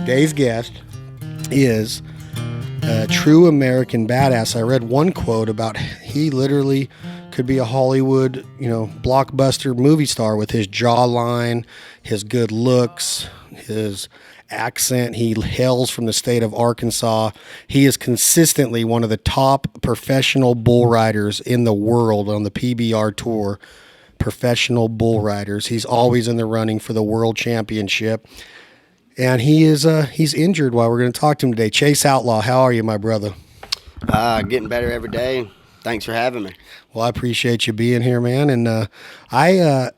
Today's guest is a true American badass. I read one quote about he literally could be a Hollywood, blockbuster movie star with his jawline, his good looks, his accent. He hails from the state of Arkansas. He is consistently one of the top professional bull riders in the world on the PBR tour. Professional bull riders. He's always in the running for the world championship. And he's injured while we're going to talk to him today. Chase Outlaw, how are you, my brother? Getting better every day. Thanks for having me. Well, I appreciate you being here, man. And I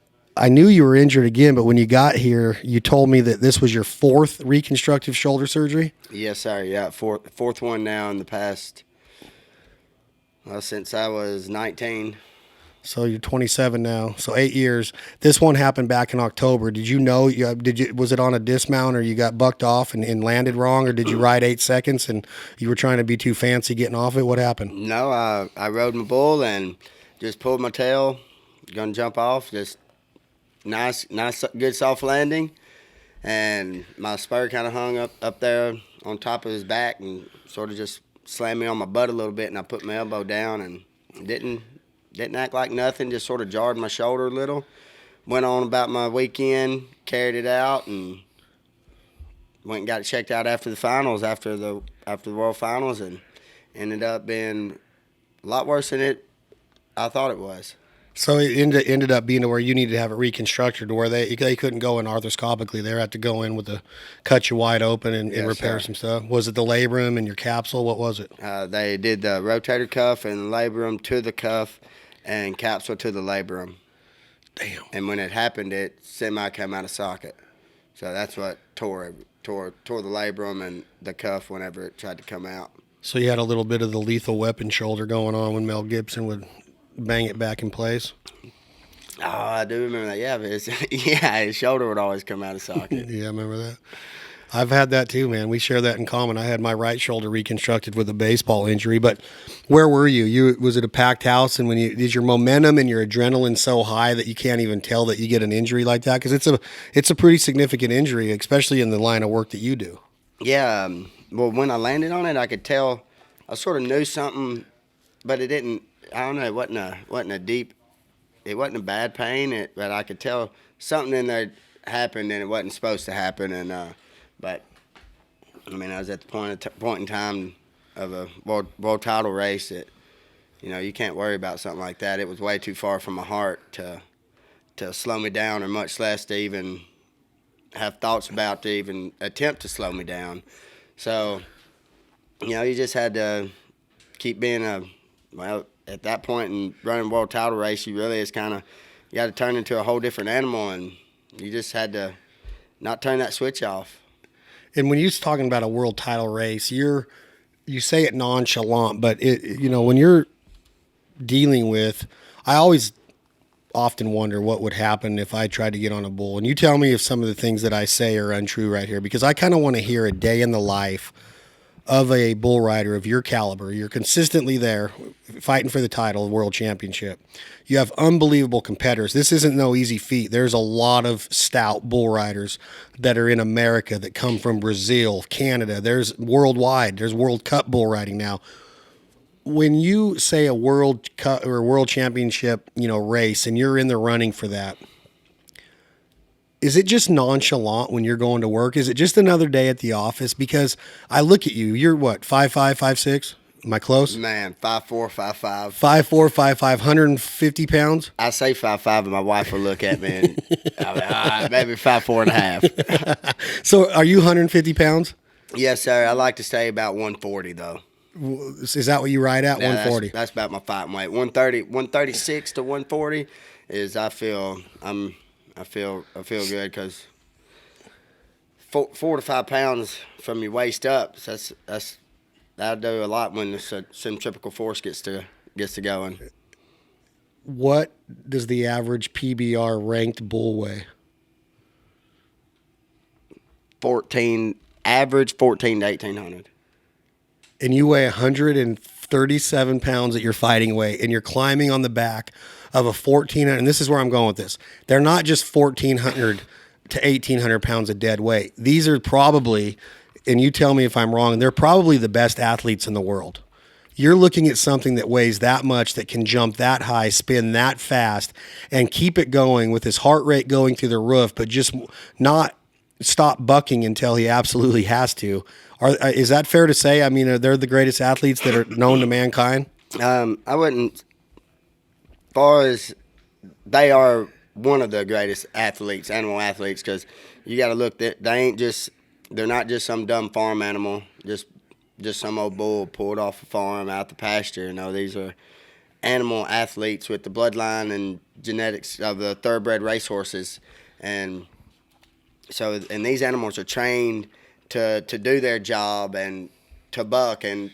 knew you were injured again, but when you got here, you told me that this was your fourth reconstructive shoulder surgery? Yes, sir. Yeah, fourth one now in the past, since I was 19. So you're 27 now. So 8 years. This one happened back in October. Did you know? Was it on a dismount, or you got bucked off and landed wrong, or did you ride 8 seconds and you were trying to be too fancy getting off it? What happened? No, I rode my bull and just pulled my tail, gonna jump off. Just nice, good soft landing, and my spur kind of hung up there on top of his back and sort of just slammed me on my butt a little bit, and I put my elbow down and didn't act like nothing, just sort of jarred my shoulder a little. Went on about my weekend, carried it out, and went and got it checked out after the finals, after the World Finals, and ended up being a lot worse than I thought it was. So it ended up being to where you needed to have it reconstructed, to where they couldn't go in arthroscopically. They had to go in with cut you wide open and repair some stuff. Was it the labrum and your capsule? What was it? They did the rotator cuff and labrum to the cuff and capsule to the labrum. Damn. And when it happened, it semi came out of socket. So that's what tore the labrum and the cuff whenever it tried to come out. So you had a little bit of the Lethal Weapon shoulder going on when Mel Gibson would bang it back in place. Oh, I do remember that. Yeah, but his shoulder would always come out of socket. Yeah, I remember that. I've had that too, man. We share that in common. I had my right shoulder reconstructed with a baseball injury. But where were you? Was it a packed house? And is your momentum and your adrenaline so high that you can't even tell that you get an injury like that? Because it's a pretty significant injury, especially in the line of work that you do. Yeah. Well, when I landed on it, I could tell. I sort of knew something, but it didn't. I don't know. It wasn't a deep. It wasn't a bad pain. But I could tell something in there happened, and it wasn't supposed to happen. And but I mean, I was at the point in time of a world title race that, you can't worry about something like that. It was way too far from my heart to slow me down, or much less to even have thoughts about to even attempt to slow me down. So, you just had to keep being at that point in running world title race, you really you got to turn into a whole different animal, and you just had to not turn that switch off. And when you're talking about a world title race, you say it nonchalant, but when you're dealing with, I always often wonder what would happen if I tried to get on a bull. And you tell me if some of the things that I say are untrue right here, because I kind of want to hear a day in the life of a bull rider of your caliber. You're consistently there fighting for the title, world championship. You have unbelievable competitors. This isn't no easy feat. There's a lot of stout bull riders that are in America that come from Brazil, Canada. There's worldwide. There's World Cup bull riding now. When you say a World Cup or World Championship, race, and you're in the running for that, is it just nonchalant when you're going to work? Is it just another day at the office? Because I look at you, you're what, 5'5", 5'6"? Am I close? Man, 5'4", 5'5". 5'4", 5'5", 150 pounds? I say 5'5", and my wife will look at me and maybe 5'4" and a half. So are you 150 pounds? Yes, sir. I like to stay about 140, though. Is that what you ride at, 140? That's about my fighting weight. 136 to 140 is I feel good, because 4 to 5 pounds from your waist up, that'll do a lot when the centrifugal force gets to going. What does the average PBR ranked bull weigh? 14 to 1,800. And you weigh 137 pounds at your fighting weight, and you're climbing on the back of a 1,400, and this is where I'm going with this. They're not just 1,400 to 1,800 pounds of dead weight. These are probably, and you tell me if I'm wrong, they're probably the best athletes in the world. You're looking at something that weighs that much, that can jump that high, spin that fast, and keep it going with his heart rate going through the roof, but just not stop bucking until he absolutely has to. Is that fair to say? I mean, they're the greatest athletes that are known to mankind? I wouldn't. As far as they are one of the greatest athletes, animal athletes, because you got to look that they're not just some dumb farm animal, just some old bull pulled off a farm out the pasture. These are animal athletes with the bloodline and genetics of the thoroughbred racehorses, and these animals are trained to do their job and to buck, and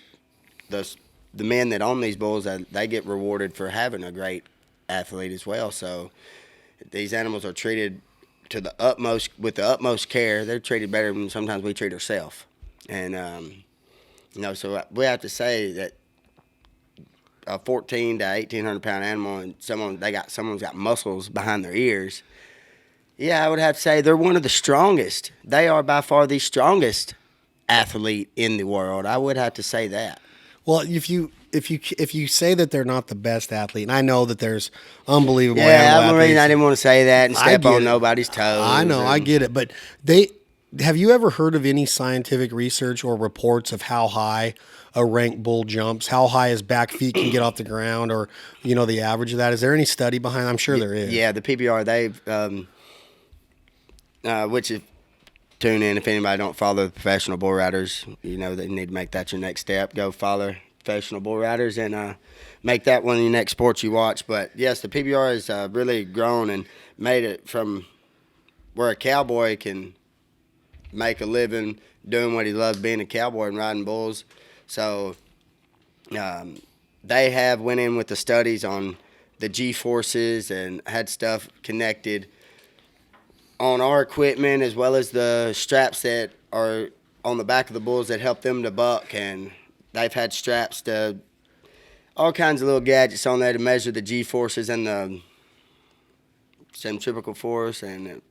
the men that own these bulls, they get rewarded for having a great athlete as well. So these animals are treated with the utmost care. They're treated better than sometimes we treat ourselves. And so we have to say that a 14 to 1,800 pound animal, and someone's got muscles behind their ears. Yeah, I would have to say they're one of the strongest. They are by far the strongest athlete in the world. I would have to say that. Well, if you say that they're not the best athlete, and I know that there's unbelievable animal athletes. I didn't want to say that and step on nobody's toes. I know, I get it, but have you ever heard of any scientific research or reports of how high a rank bull jumps, how high his back feet can get off the ground, or the average of that? Is there any study behind? I'm sure there is. Yeah, the PBR, they've which is tune in if anybody don't follow the professional bull riders. They need to make that your next step. Go follow professional bull riders and make that one of your next sports you watch. But yes, the PBR has really grown and made it from where a cowboy can make a living doing what he loves, being a cowboy and riding bulls. So they have went in with the studies on the G-forces and had stuff connected on our equipment, as well as the straps that are on the back of the bulls that help them to buck. And they've had straps to all kinds of little gadgets on there to measure the G-forces and the centrifugal force and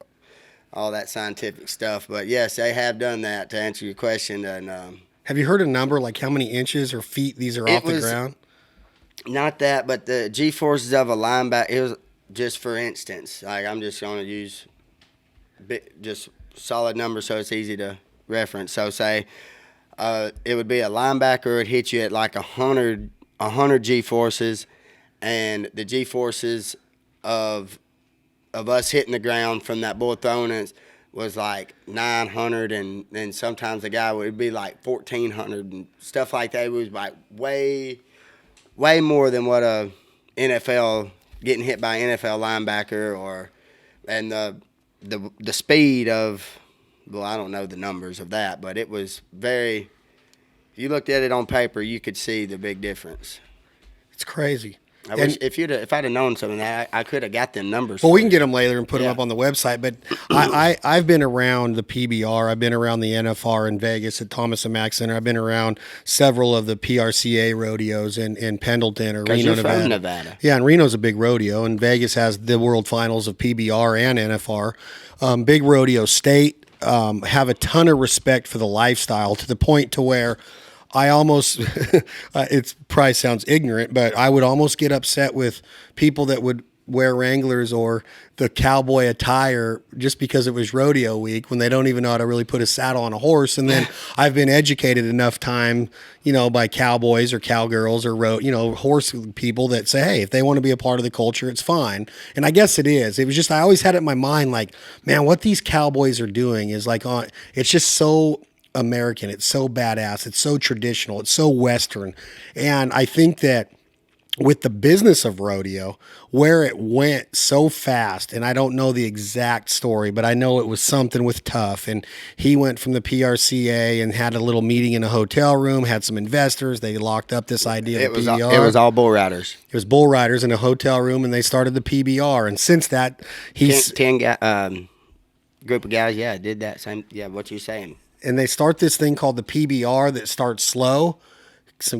all that scientific stuff. But yes, they have done that, to answer your question. And have you heard a number, like how many inches or feet these are off the ground? Not that, but the G-forces of a linebacker, it was just for instance, like I'm just going to use just solid numbers so it's easy to reference. So say it would be a linebacker would hit you at like 100 G-forces, and the G-forces of us hitting the ground from that bull throwing it was like 900, and sometimes the guy would be like 1,400 and stuff like that. It was like way more than what a NFL getting hit by an NFL linebacker and the speed of, well, I don't know the numbers of that, but it was very, if you looked at it on paper, you could see the big difference. It's crazy. I wish if I'd have known some of that, I could have got them numbers. Well, we can get them later and put them up on the website. But I've been around the PBR. I've been around the NFR in Vegas at Thomas and Mack Center. I've been around several of the PRCA rodeos in Pendleton or Reno, Nevada. From Nevada. Yeah, and Reno's a big rodeo, and Vegas has the World Finals of PBR and NFR. Big rodeo state. Have a ton of respect for the lifestyle, to the point to where I almost, it probably sounds ignorant, but I would almost get upset with people that would wear Wranglers or the cowboy attire just because it was rodeo week, when they don't even know how to really put a saddle on a horse. And then I've been educated enough time, by cowboys or cowgirls or horse people that say, hey, if they want to be a part of the culture, it's fine. And I guess it is. It was just, I always had it in my mind, like, man, what these cowboys are doing is like, it's just so American. It's so badass. It's so traditional. It's so Western. And I think that with the business of rodeo, where it went so fast, and I don't know the exact story, but I know it was something with Tough, and he went from the PRCA and had a little meeting in a hotel room, had some investors. They locked up this idea of PBR. It was all bull riders. It was bull riders in a hotel room, and they started the PBR. And since that, he's 10 group of guys, did that same, what you're saying. And they start this thing called the PBR that starts slow,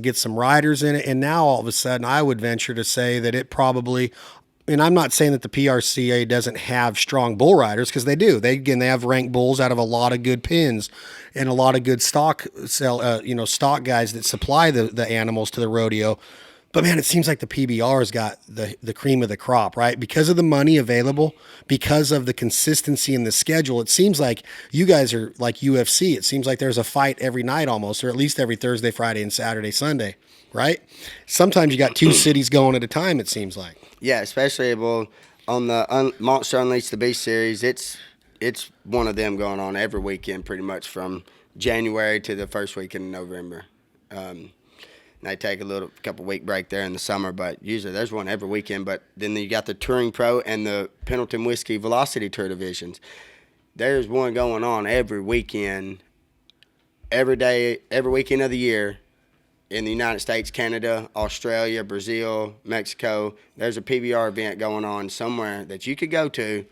get some riders in it, and now all of a sudden I would venture to say that it probably, and I'm not saying that the PRCA doesn't have strong bull riders, because they do. They have ranked bulls out of a lot of good pins and a lot of good stock stock guys that supply the animals to the rodeo. But man, it seems like the PBR's got the cream of the crop, right? Because of the money available, because of the consistency in the schedule. It seems like you guys are like UFC. It seems like there's a fight every night almost, or at least every Thursday, Friday, and Saturday, Sunday, right? Sometimes you got two cities going at a time, it seems like. Yeah, especially on the Monster Unleash the Beast series. It's one of them going on every weekend, pretty much from January to the first weekend in November. They take a couple week break there in the summer, but usually there's one every weekend. But then you got the Touring Pro and the Pendleton Whiskey Velocity Tour divisions. There's one going on every weekend, every day, every weekend of the year in the United States, Canada, Australia, Brazil, Mexico. There's a PBR event going on somewhere that you could go to.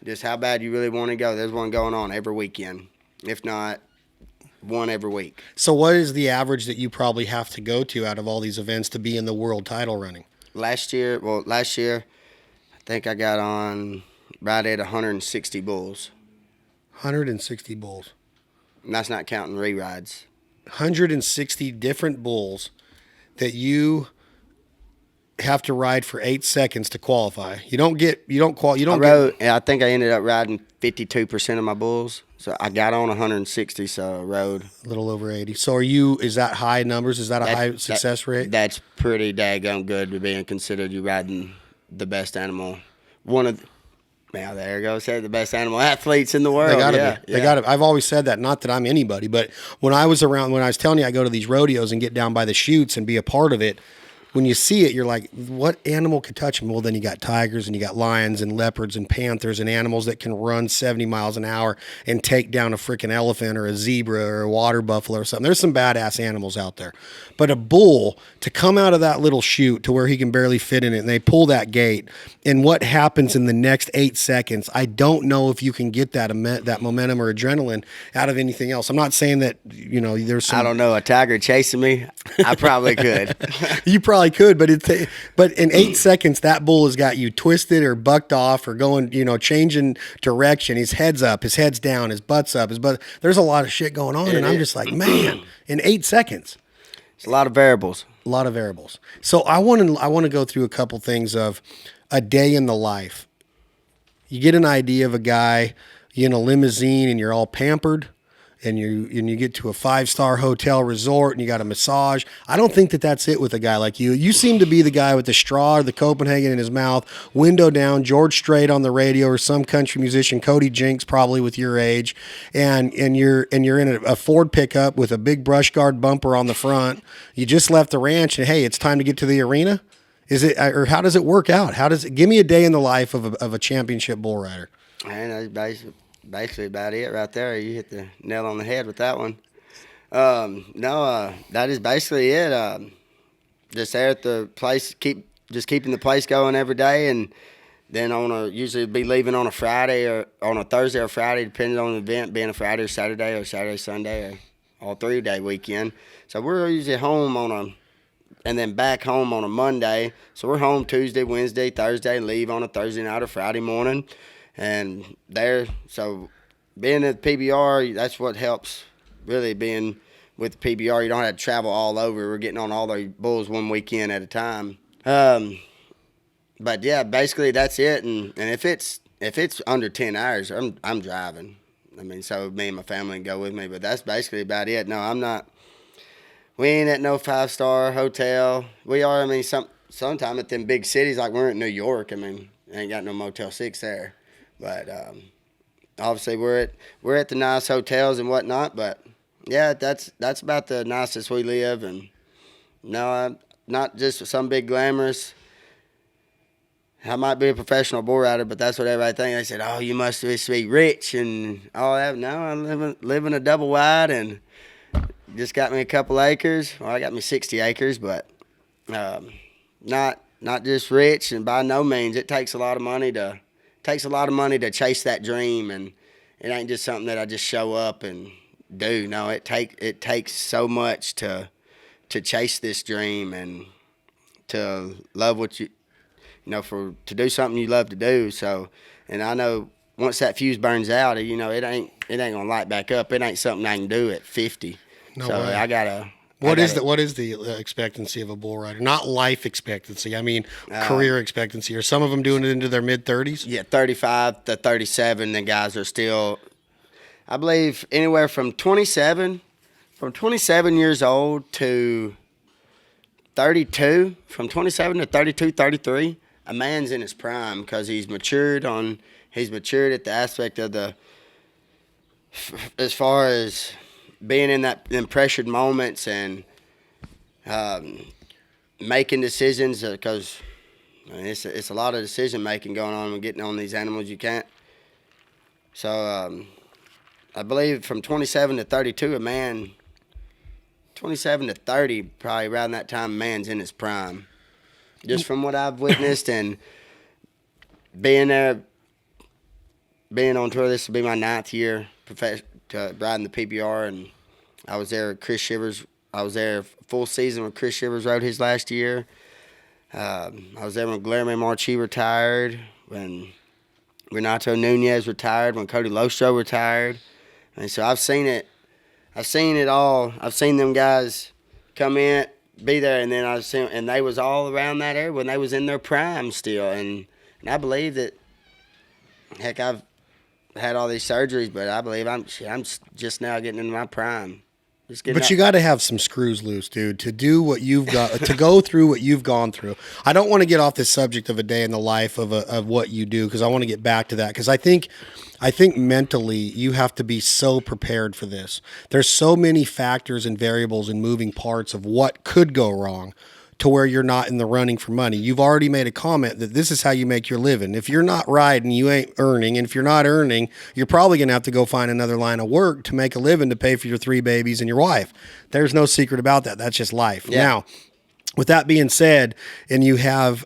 Just how bad you really want to go. There's one going on every weekend, if not one every week. So, what is the average that you probably have to go to out of all these events to be in the world title running? Last year, I think I got on right at 160 bulls. 160 bulls. And that's not counting re-rides. 160 different bulls that you have to ride for 8 seconds to qualify. I think I ended up riding 52% of my bulls. So I got on 160, so I rode a little over 80. So is that high numbers? Is that a high success rate? That's pretty daggone good to being considered you riding the best animal. There you go. Say the best animal athletes in the world. They gotta be. They gotta. I've always said that. Not that I'm anybody, but when I was telling you I go to these rodeos and get down by the chutes and be a part of it, when you see it, you're like, what animal could touch them? Well, then you got tigers and you got lions and leopards and panthers and animals that can run 70 miles an hour and take down a freaking elephant or a zebra or a water buffalo or something. There's some badass animals out there. But a bull, to come out of that little chute to where he can barely fit in it, and they pull that gate, and what happens in the next 8 seconds, I don't know if you can get that momentum or adrenaline out of anything else. I'm not saying that, there's some... I don't know, a tiger chasing me, I probably could. You probably could, but in 8 seconds, that bull has got you twisted or bucked off or going, changing direction. His head's up, his head's down, his butt's up, there's a lot of shit going on, and I'm just like, man, in 8 seconds. It's a lot of variables. A lot of variables. So I want to go through a couple things of a day in the life. You get an idea of a guy in a limousine and you're all pampered, and you get to a 5-star hotel resort and you got a massage. I don't think that that's it with a guy like you. You seem to be the guy with the straw or the Copenhagen in his mouth, window down, George Strait on the radio, or some country musician, Cody Jinks, probably with your age, and you're in a Ford pickup with a big brush guard bumper on the front. You just left the ranch and hey, it's time to get to the arena. Is it, or how does it work out? Give me a day in the life of a championship bull rider? Man, that's basically about it right there. You hit the nail on the head with that one. That is basically it. Just there at the place, keeping the place going every day, and then usually be leaving on a Friday or on a Thursday or Friday, depending on the event, being a Friday or Saturday, Sunday, or all 3-day weekend. So we're usually home and then back home on a Monday. So we're home Tuesday, Wednesday, Thursday, leave on a Thursday night or Friday morning. And so being at the PBR, that's what helps really being with the PBR. You don't have to travel all over. We're getting on all the bulls one weekend at a time. But yeah, basically that's it. And if it's under 10 hours, I'm driving. I mean, so me and my family can go with me, but that's basically about it. No, I'm not. We ain't at no 5-star hotel. We are. I mean, sometime at them big cities, like we're in New York. I mean, ain't got no Motel 6 there. But obviously we're at the nice hotels and whatnot. But yeah, that's about the nicest we live. And no, I'm not just some big glamorous. I might be a professional bull rider, but that's what everybody thinks. They said, "Oh, you must be rich and all that." No, I live in a double wide and just got me a couple acres. Well, I got me 60 acres, but not just rich, and by no means. It takes a lot of money to chase that dream, and it ain't just something that I just show up and do. No, it takes so much to chase this dream and to love what you to do something you love to do. So, and I know once that fuse burns out, it ain't gonna light back up. It ain't something I can do at 50. No So way. I gotta. What is the expectancy of a bull rider? Not life expectancy. I mean career expectancy. Are some of them doing it into their mid-30s? Yeah, 35 to 37. The guys are still, I believe, anywhere from 27 years old to 32. From 27 to 32, 33. A man's in his prime because he's matured at the aspect of as far as being in them pressured moments and making decisions, because it's a lot of decision making going on when getting on these animals. You can't. So I believe from 27 to 32, 27 to 30, probably around that time, a man's in his prime. Just from what I've witnessed and being there, being on tour. This will be my 9th year riding the PBR, and I was there with Chris Shivers. I was there full season when Chris Shivers rode his last year. I was there when Guillermo Marchi retired, when Renato Nunez retired, when Cody Lostro retired. And so I've seen it. I've seen it all. I've seen them guys come in, be there, and then and they was all around that area when they was in their prime still. And I believe that, heck, I've had all these surgeries, but I believe I'm just now getting into my prime. But you got to have some screws loose, dude, to do what you've got, to go through what you've gone through. I don't want to get off this subject of a day in the life of what you do, because I want to get back to that, because I think mentally you have to be so prepared for this. There's so many factors and variables and moving parts of what could go wrong to where you're not in the running for money. You've already made a comment that this is how you make your living. If you're not riding, you ain't earning. And if you're not earning, you're probably going to have to go find another line of work to make a living to pay for your 3 babies and your wife. There's no secret about that. That's just life. Yeah. Now, with that being said, and you have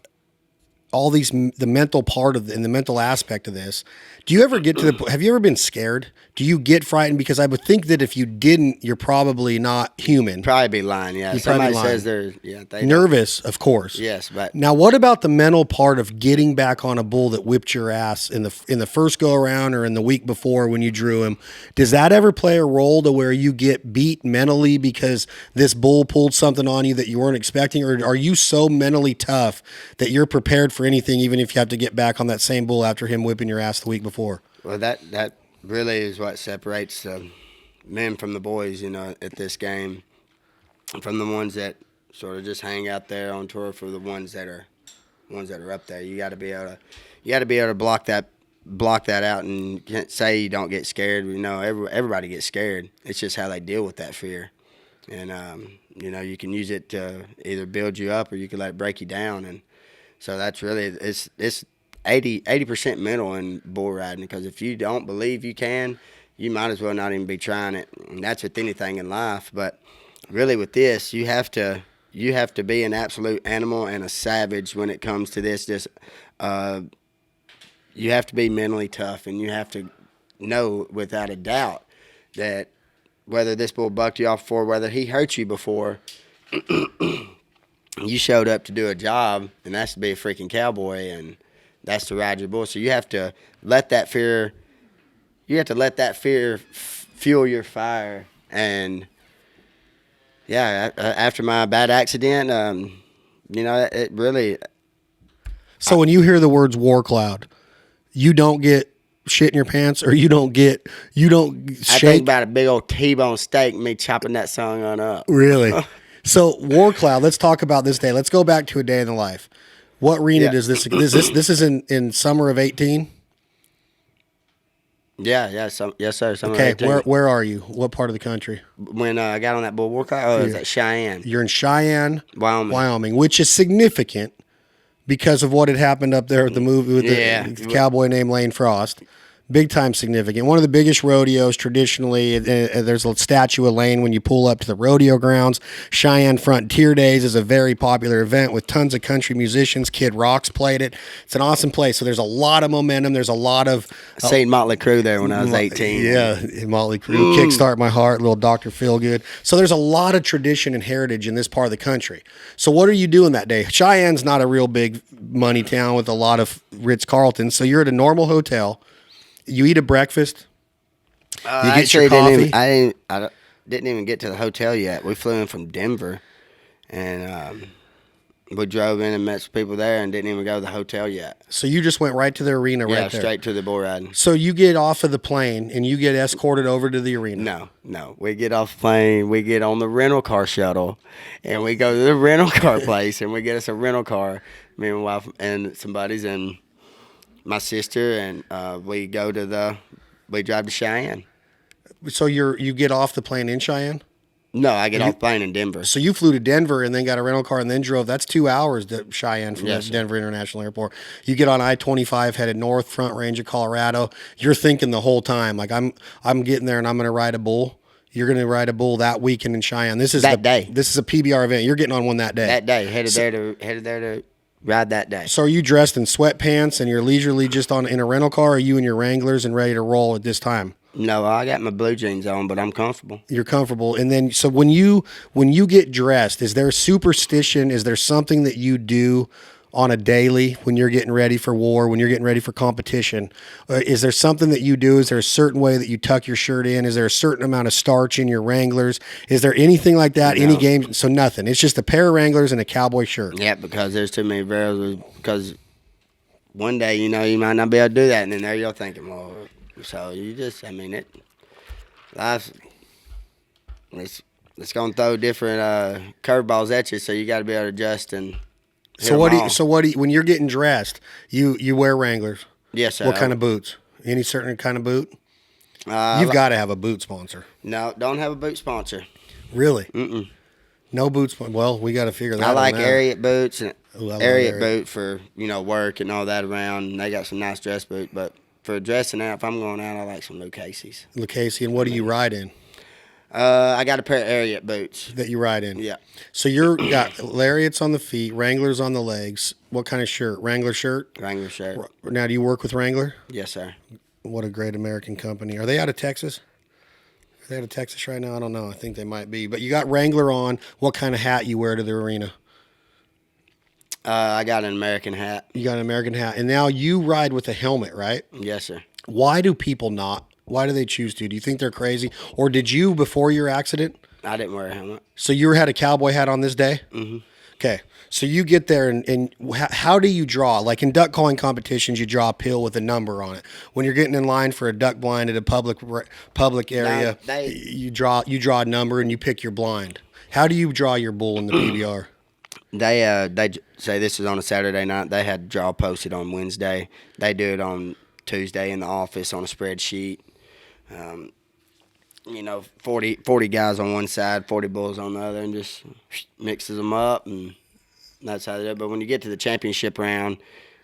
all these, the mental part of and the mental aspect of this, do you ever get to have you ever been scared? Do you get frightened? Because I would think that if you didn't, you're probably not human. Probably be lying, yeah. Somebody says they're nervous, of course. Yes, but now what about the mental part of getting back on a bull that whipped your ass in the first go around or in the week before when you drew him? Does that ever play a role to where you get beat mentally because this bull pulled something on you that you weren't expecting, or are you so mentally tough that you're prepared for anything, even if you have to get back on that same bull after him whipping your ass the week before? Well, that really is what separates the men from the boys, at this game, from the ones that sort of just hang out there on tour, for the ones that are up there. You got to be able to block that out, and can't say you don't get scared. Everybody gets scared. It's just how they deal with that fear, and you can use it to either build you up or you can let it break you down, and so that's really it's 80% mental in bull riding, because if you don't believe you can, you might as well not even be trying it. And that's with anything in life, but really with this, you have to be an absolute animal and a savage when it comes to this. You have to be mentally tough, and you have to know without a doubt that whether this bull bucked you off before, whether he hurt you before, you showed up to do a job, and that's to be a freaking cowboy, and that's to ride your bull. So you have to let that fear. You have to let that fear fuel your fire. And yeah, after my bad accident, it really. So when you hear the words "war cloud," you don't get shit in your pants, or you don't shake. I think about a big old T-bone steak and me chopping that song on up. Really? So war cloud. Let's talk about this day. Let's go back to a day in the life. What arena does this? This is in summer of 18. Yeah. Yes, sir. Summer okay, of 18. Where are you? What part of the country? When I got on that bull workout, it was at Cheyenne. You're in Cheyenne, Wyoming, which is significant because of what had happened up there with the movie with the cowboy named Lane Frost. Big time significant. One of the biggest rodeos traditionally. There's a statue of Lane when you pull up to the rodeo grounds. Cheyenne Frontier Days is a very popular event with tons of country musicians. Kid Rock's played it. It's an awesome place. So there's a lot of momentum. There's a lot of Seen Motley Crue there when I was 18. Yeah, Motley Crue, Kickstart My Heart, little Dr. Feelgood. So there's a lot of tradition and heritage in this part of the country. So what are you doing that day? Cheyenne's not a real big money town with a lot of Ritz-Carltons. So you're at a normal hotel. You eat a breakfast. You get your coffee. I didn't even get to the hotel yet. We flew in from Denver, and we drove in and met some people there, and didn't even go to the hotel yet. So you just went right to the arena right there. Straight to the bull riding. So you get off of the plane and you get escorted over to the arena. No. We get off the plane, we get on the rental car shuttle, and we go to the rental car place, and we get us a rental car, me and my wife and somebody's, and my sister, and we drive to Cheyenne. So you get off the plane in Cheyenne? No, I get off the plane in Denver. So you flew to Denver and then got a rental car and then drove. That's 2 hours to Cheyenne from Denver International Airport. You get on I-25 headed north, Front Range of Colorado. You're thinking the whole time, like I'm getting there and I'm going to ride a bull. You're going to ride a bull that weekend in Cheyenne. This is that day. This is a PBR event. You're getting on one that day. That day, headed there to ride that day. So are you dressed in sweatpants and you're leisurely just in a rental car? Or are you in your Wranglers and ready to roll at this time? No, I got my blue jeans on, but I'm comfortable. You're comfortable. And then, so when you get dressed, is there a superstition? Is there something that you do on a daily when you're getting ready for war, when you're getting ready for competition? Is there something that you do? Is there a certain way that you tuck your shirt in? Is there a certain amount of starch in your Wranglers? Is there anything like that? No. Any game? So nothing. It's just a pair of Wranglers and a cowboy shirt. Yeah, because there's too many variables. Because one day, you might not be able to do that, and then there you're thinking, well, so you just, life, it's going to throw different curveballs at you, so you got to be able to adjust and. So when you're getting dressed, you wear Wranglers? Yes, sir. What kind of boots? Any certain kind of boot? You've got to have a boot sponsor. No, don't have a boot sponsor. Really? Mm-mm. No boots. Well, we got to figure that out. I like Ariat boots and Ariat boot for work and all that around. And they got some nice dress boots, but for dressing out, if I'm going out, I like some Lucchese's. Lucchese, and what do you ride in? I got a pair of Ariat boots. That you ride in? Yeah. So you're got lariats on the feet, Wranglers on the legs. What kind of shirt? Wrangler shirt? Wrangler shirt. Now, do you work with Wrangler? Yes, sir. What a great American company. Are they out of Texas? Are they out of Texas right now? I don't know. I think they might be. But you got Wrangler on. What kind of hat you wear to the arena? I got an American hat. You got an American hat. And now you ride with a helmet, right? Yes, sir. Why do people not? Why do they choose to? Do you think they're crazy? Or did you before your accident? I didn't wear a helmet. So you had a cowboy hat on this day? Mm-hmm. Okay. So you get there and how do you draw? Like in duck calling competitions, you draw a pill with a number on it. When you're getting in line for a duck blind at a public area, you draw a number and you pick your blind. How do you draw your bull in the PBR? They say this is on a Saturday night. They had draw posted on Wednesday. They do it on Tuesday in the office on a spreadsheet. 40 guys on one side, 40 bulls on the other, and just mixes them up, and that's how they do it. But when you get to the championship round,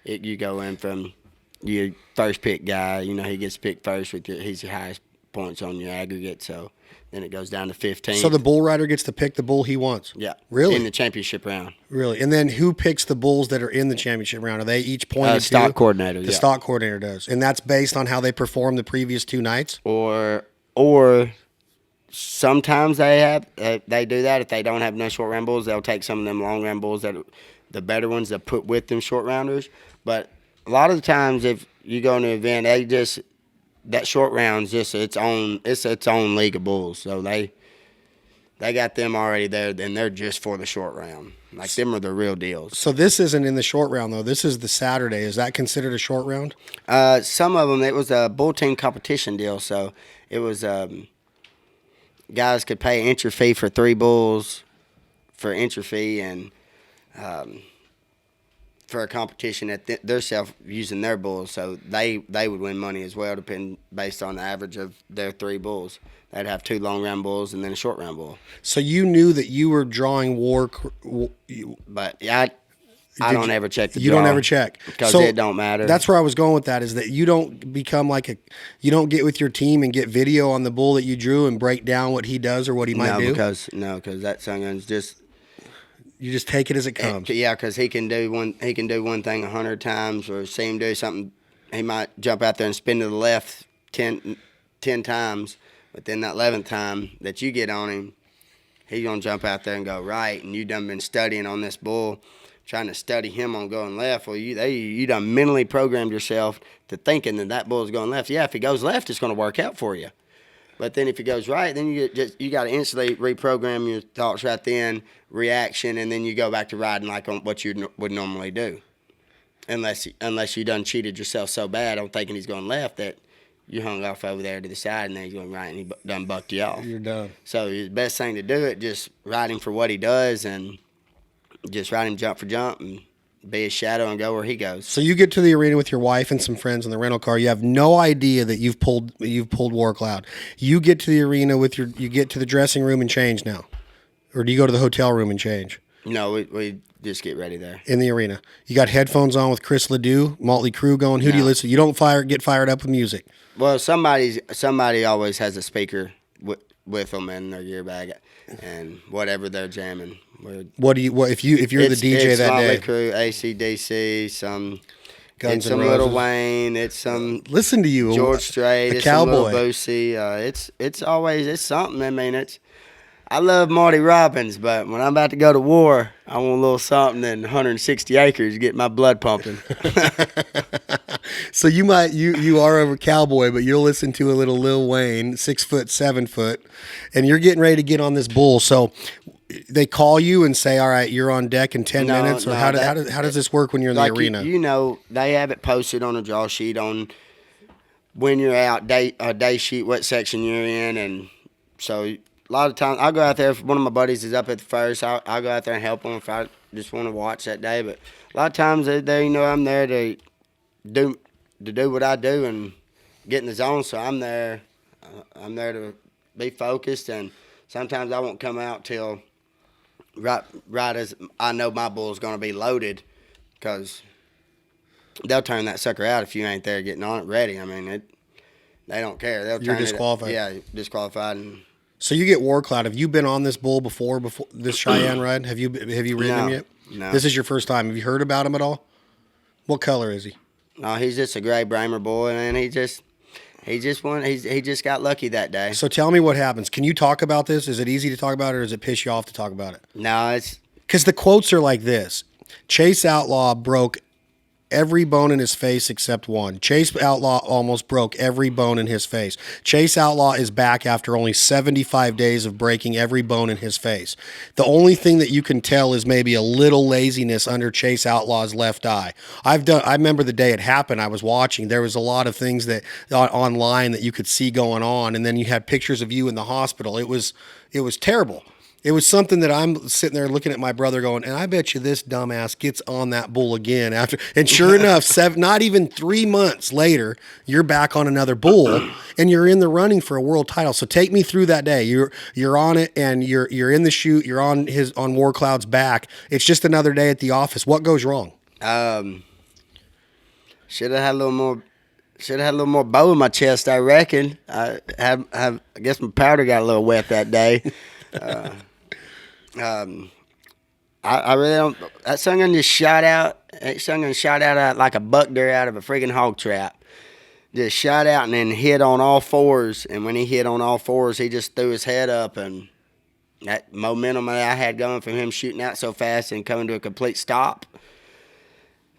you go in from your first pick guy. He gets picked first he's your highest points on your aggregate. So then it goes down to 15. So the bull rider gets to pick the bull he wants. Yeah, really in the championship round. Really, and then who picks the bulls that are in the championship round? Are they each pointed? Stock coordinator. The stock coordinator does, and that's based on how they performed the previous 2 nights. Or sometimes they do that. If they don't have no short round bulls, they'll take some of them long round bulls the better ones that put with them short rounders. But a lot of the times, if you go to an event, that short round's just its own league of bulls. So they got them already there, and they're just for the short round. Like them are the real deals. So this isn't in the short round though. This is the Saturday. Is that considered a short round? Some of them, it was a bull team competition deal. So it was guys could pay entry fee for 3 bulls for entry fee, and for a competition at their self using their bulls. So they would win money as well, based on the average of their 3 bulls. They'd have 2 long round bulls and then a short round bull. So you knew that you were drawing war, but yeah, I don't ever check the You draw. don't ever check. Because So it don't matter. That's where I was going with that, is that you don't become you don't get with your team and get video on the bull that you drew and break down what he does or what he might do? Because that son gun's just... You just take it as it comes. Yeah, because he can do one thing 100 times, or see him do something. He might jump out there and spin to the left 10 times, but then that 11th time that you get on him, he's going to jump out there and go right, and you done been studying on this bull, trying to study him on going left. Well, you done mentally programmed yourself to thinking that bull's going left. Yeah, if he goes left, it's going to work out for you. But then if it goes right, then you got to instantly reprogram your thoughts right then, reaction, and then you go back to riding like on what you would normally do. Unless you done cheated yourself so bad on thinking he's going left that you hung off over there to the side and then he's going right and he done bucked you off. You're done. So the best thing to do it, just ride him for what he does and just ride him jump for jump and be his shadow and go where he goes. So you get to the arena with your wife and some friends in the rental car. You have no idea that you've pulled War Cloud. You get to the arena you get to the dressing room and change now, or do you go to the hotel room and change? No, we just get ready there in the arena. You got headphones on with Chris Ledoux, Motley Crue going. Who do you listen? You don't get fired up with music. Well, somebody always has a speaker with them in their gear bag, and whatever they're jamming. If you're the DJ that Motley day? Crue, AC/DC, some Guns it's N' some Roses. Lil Wayne, it's some Listen to you, George Strait, a it's cowboy. some Lil Boosie. It's something. I mean, I love Marty Robbins, but when I'm about to go to war, I want a little something than 160 acres to get my blood pumping. So you are a cowboy, but you'll listen to a little Lil Wayne, 6 foot, 7 foot, and you're getting ready to get on this bull. So they call you and say, "All right, you're on deck in 10 minutes." Or how does this work when you're in the arena? They have it posted on a draw sheet on when you're out, day sheet, what section you're in, and so a lot of times I'll go out there. If one of my buddies is up at the first, I'll go out there and help them if I just want to watch that day. But a lot of times I'm there to do what I do and get in the zone. So I'm there to be focused, and sometimes I won't come out till right as I know my bull's going to be loaded, because they'll turn that sucker out if you ain't there getting on it ready. I mean, they don't care. You're disqualified. Disqualified. And so you get War Cloud. Have you been on this bull before this Cheyenne ride? Have you ridden him yet? No. This is your first time. Have you heard about him at all? What color is he? No, he's just a gray Bramer bull, and he just got lucky that day. So tell me what happens. Can you talk about this? Is it easy to talk about it, or does it piss you off to talk about it? No, it's because the quotes are like this: Chase Outlaw broke every bone in his face except one. Chase Outlaw almost broke every bone in his face. Chase Outlaw is back after only 75 days of breaking every bone in his face. The only thing that you can tell is maybe a little laziness under Chase Outlaw's left eye. I remember the day it happened, I was watching. There was a lot of things that online that you could see going on, and then you had pictures of you in the hospital. It was terrible. It was something that I'm sitting there looking at my brother going, and I bet you this dumbass gets on that bull again after. And sure enough, not even 3 months later, you're back on another bull, and you're in the running for a world title. So take me through that day. You're on it, and you're in the chute. You're on War Cloud's back. It's just another day at the office. What goes wrong? Should have had a little more bow in my chest, I reckon. I guess my powder got a little wet that day. I really don't. That son gun just shot out. That son gun shot out like a buck deer out of a friggin' hog trap. Just shot out and then hit on all fours. And when he hit on all fours, he just threw his head up, and that momentum that I had going from him shooting out so fast and coming to a complete stop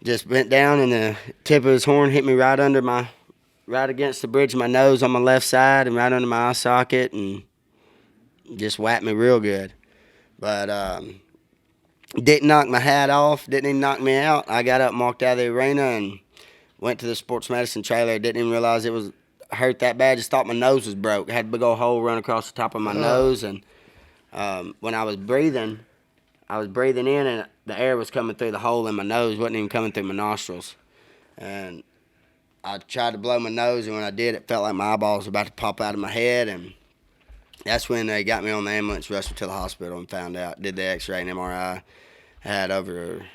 just bent down, and the tip of his horn hit me right against the bridge of my nose on my left side and right under my eye socket, and just whacked me real good. But didn't knock my hat off, didn't even knock me out. I got up and walked out of the arena and went to the sports medicine trailer. Didn't even realize it was hurt that bad. Just thought my nose was broke. Had a big old hole run across the top of my nose. And when I was breathing in, and the air was coming through the hole in my nose. Wasn't even coming through my nostrils. And I tried to blow my nose, and when I did, it felt like my eyeballs were about to pop out of my head. And that's when they got me on the ambulance, rushed me to the hospital, and found out. Did the X-ray and MRI. Had over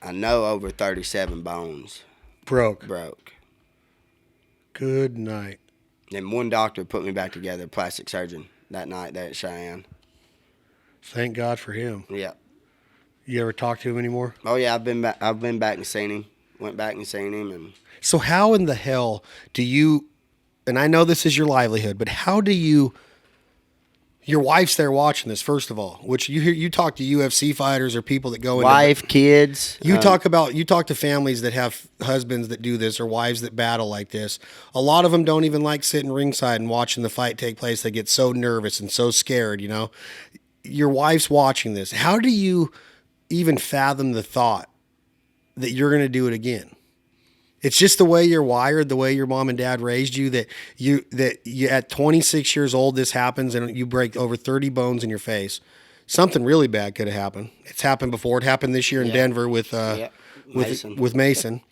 I know over 37 bones Broke. broke. Good night. And one doctor put me back together, plastic surgeon, that night there at Cheyenne. Thank God for him. Yeah. You ever talk to him anymore? Oh yeah, I've been back. I've been back and seen him. Went back and seen him, and So how in the hell do you, and I know this is your livelihood, but how do you, your wife's there watching this, first of all, which you talk to UFC fighters or people that go into wife, kids. you talk to families that have husbands that do this or wives that battle like this. A lot of them don't even like sitting ringside and watching the fight take place. They get so nervous and so scared, you know. Your wife's watching this. How do you even fathom the thought that you're going to do it again? It's just the way you're wired, the way your mom and dad raised you, that you at 26 years old, this happens and you break over 30 bones in your face. Something really bad could have happened. It's happened before. It happened this year in Denver with Mason. with Mason.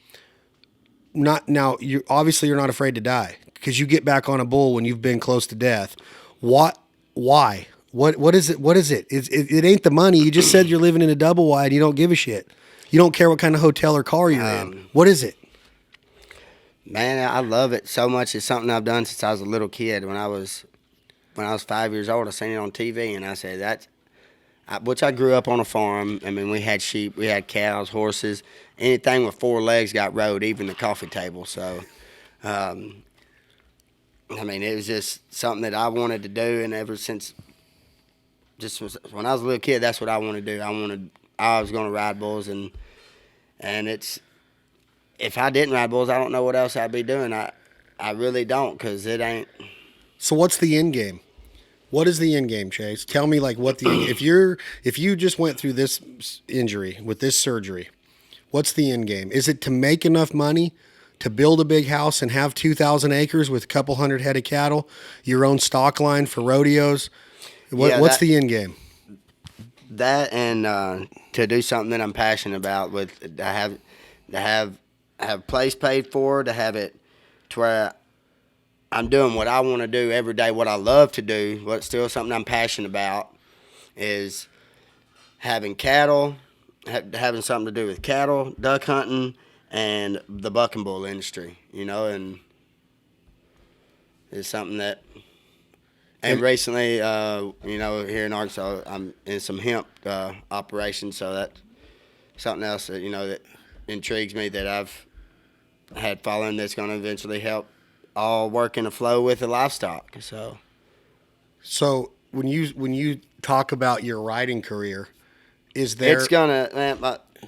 Not now. You obviously you're not afraid to die because you get back on a bull when you've been close to death. What? Why? What is it? What is it? It ain't the money. You just said you're living in a double wide. You don't give a shit. You don't care what kind of hotel or car you're in. What is it? Man, I love it so much. It's something I've done since I was a little kid. When I was 5 years old, I seen it on TV, and I said which I grew up on a farm. I mean, we had sheep, we had cows, horses, anything with four legs got rode, even the coffee table. So, I mean, it was just something that I wanted to do, and ever since, when I was a little kid, that's what I wanted to do. I was going to ride bulls, and it's. If I didn't ride bulls, I don't know what else I'd be doing. I really don't, because it ain't. So what's the end game? What is the end game, Chase? Tell me, like, what the if you just went through this injury with this surgery, what's the end game? Is it to make enough money to build a big house and have 2,000 acres with a couple hundred head of cattle, your own stock line for rodeos? What's the end game? That and to do something that I'm passionate about, to have a place paid for, to have it to where I'm doing what I want to do every day, what I love to do, but still something I'm passionate about is having cattle, having something to do with cattle, duck hunting, and the buck and bull industry, you know, and it's something that, and recently, you know, here in Arkansas, I'm in some hemp operations, so that's something else that, you know, that intrigues me, that I've had following, that's going to eventually help all work in a flow with the livestock. So when you talk about your riding career, is there? It's gonna,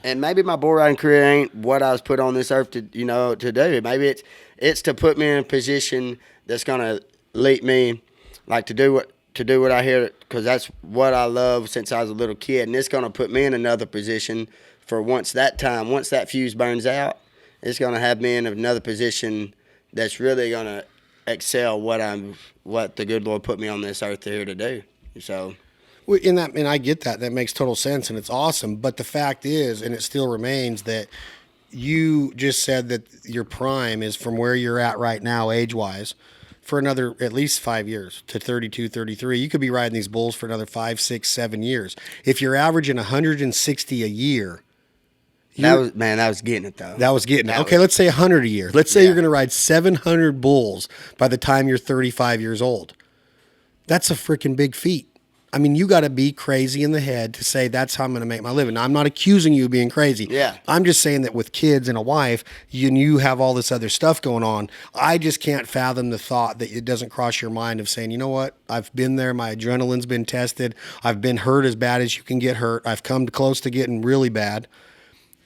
and maybe my bull riding career ain't what I was put on this earth to do. Maybe it's to put me in a position that's gonna lead me, like to do what I hear, because that's what I love since I was a little kid, and it's gonna put me in another position for once that fuse burns out. It's going to have me in another position that's really going to excel what the good Lord put me on this earth here to do. So, and I get that. That makes total sense, and it's awesome. But the fact is, and it still remains, that you just said that your prime is from where you're at right now, age-wise, for another at least 5 years to 32, 33. You could be riding these bulls for another 5, 6, 7 years. If you're averaging 160 a year. That was getting it, though. That was getting it. Okay, let's say 100 a year. Let's say you're going to ride 700 bulls by the time you're 35 years old. That's a freaking big feat. I mean, you got to be crazy in the head to say that's how I'm going to make my living. Now, I'm not accusing you of being crazy. Yeah. I'm just saying that with kids and a wife, you have all this other stuff going on. I just can't fathom the thought that it doesn't cross your mind of saying, you know what? I've been there. My adrenaline's been tested. I've been hurt as bad as you can get hurt. I've come close to getting really bad.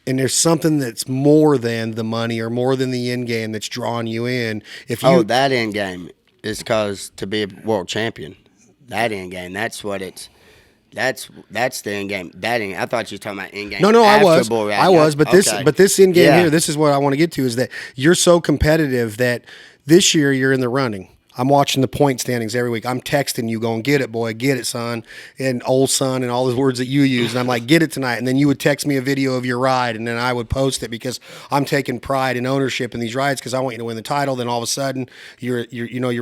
And there's something that's more than the money or more than the end game that's drawing you in. That end game is because to be a world champion. That end game, that's what it's. That's the end game. I thought you were talking about end game. No, I was, but this end game here, this is what I want to get to, is that you're so competitive that this year you're in the running. I'm watching the point standings every week. I'm texting you going, get it, boy, get it, son, and old son, and all the words that you use. And I'm like, get it tonight. And then you would text me a video of your ride, and then I would post it because I'm taking pride and ownership in these rides because I want you to win the title. Then all of a sudden, you're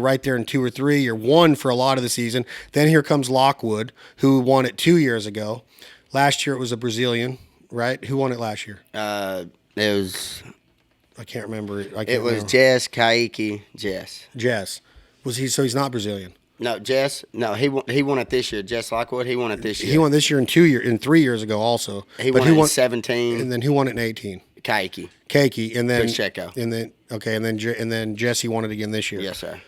right there in 2 or 3. You're 1 for a lot of the season. Then here comes Lockwood, who won it 2 years ago. Last year it was a Brazilian right? Who won it last year? It was I can't remember. it was Jess Kaiki Jess. Jess. Was he? So he's not Brazilian. No, Jess. No, he won it this year. Jess Lockwood. He won it this year. He won this year in 3 years ago also. He but won who it in won 17. and then who won it in 18? Kaiki. Keiki, and then Pacheco. and then okay, and then Jesse won it again this year. Yes, sir.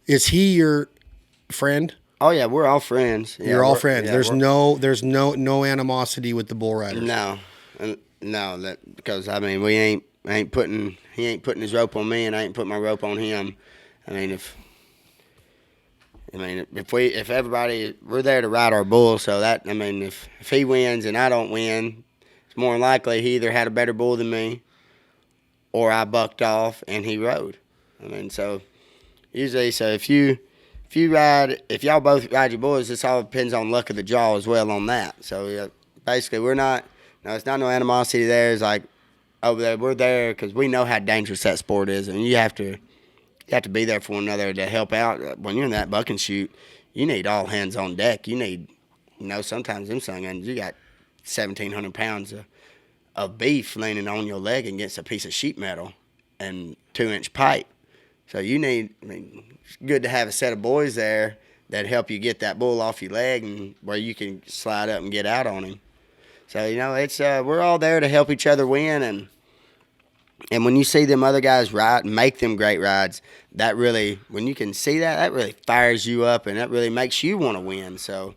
Is he your friend? Oh yeah, we're all friends. Yeah, You're all friends. Yeah, there's no animosity with the bull riders. No, because I mean he ain't putting his rope on me, and I ain't putting my rope on him. I mean if everybody, we're there to ride our bull, so that, I mean, if he wins and I don't win, it's more than likely he either had a better bull than me, or I bucked off and he rode. I mean, so usually, so if y'all both ride your bulls, this all depends on luck of the draw as well on that. So yeah, basically, it's not no animosity there. It's like, over there, we're there because we know how dangerous that sport is, and you have to be there for one another to help out. When you're in that buck and shoot, you need all hands on deck. You need, sometimes them sun guns, you got 1,700 pounds of beef leaning on your leg against a piece of sheet metal and 2-inch pipe. So it's good to have a set of boys there that help you get that bull off your leg and where you can slide up and get out on him. So, it's we're all there to help each other win, and when you see them other guys ride and make them great rides, that really, when you can see that really fires you up, and that really makes you want to win. So,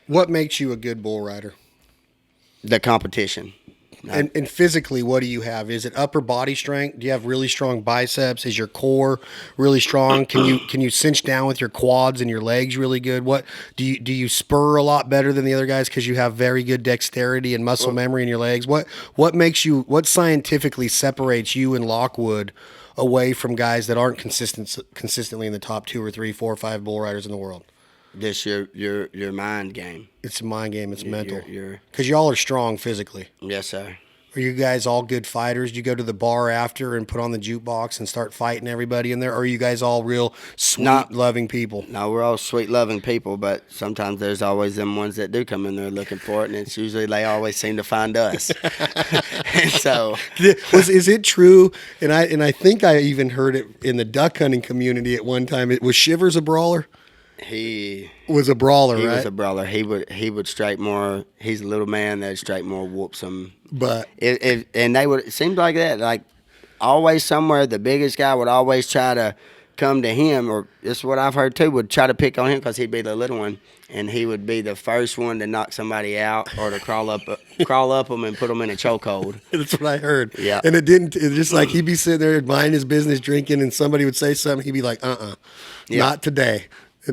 what makes you a good bull rider? The competition. And physically, what do you have? Is it upper body strength? Do you have really strong biceps? Is your core really strong? Can you cinch down with your quads and your legs really good? What do you spur a lot better than the other guys because you have very good dexterity and muscle memory in your legs? What scientifically separates you and Lockwood away from guys that aren't consistently in the top 2 or 3, 4 or 5 bull riders in the world? Just your mind game. It's a mind game. It's mental. You're because y'all are strong physically. Yes, sir. Are you guys all good fighters? Do you go to the bar after and put on the jukebox and start fighting everybody in there? Or are you guys all real sweet, loving people? No, we're all sweet, loving people, but sometimes there's always them ones that do come in there looking for it, and it's usually they always seem to find us. And so, is it true? And I think I even heard it in the duck hunting community at one time. Was Shivers a brawler? He was a brawler, right? He was a brawler. He would strike more. He's a little man that strike more, whoops him. But and they would. It seemed like that. Like always somewhere, the biggest guy would always try to come to him, or this is what I've heard too. Would try to pick on him because he'd be the little one, and he would be the first one to knock somebody out or to crawl up them and put them in a chokehold. That's what I heard. Yeah. And it just like he'd be sitting there minding his business, drinking, and somebody would say something. He'd be like, not today.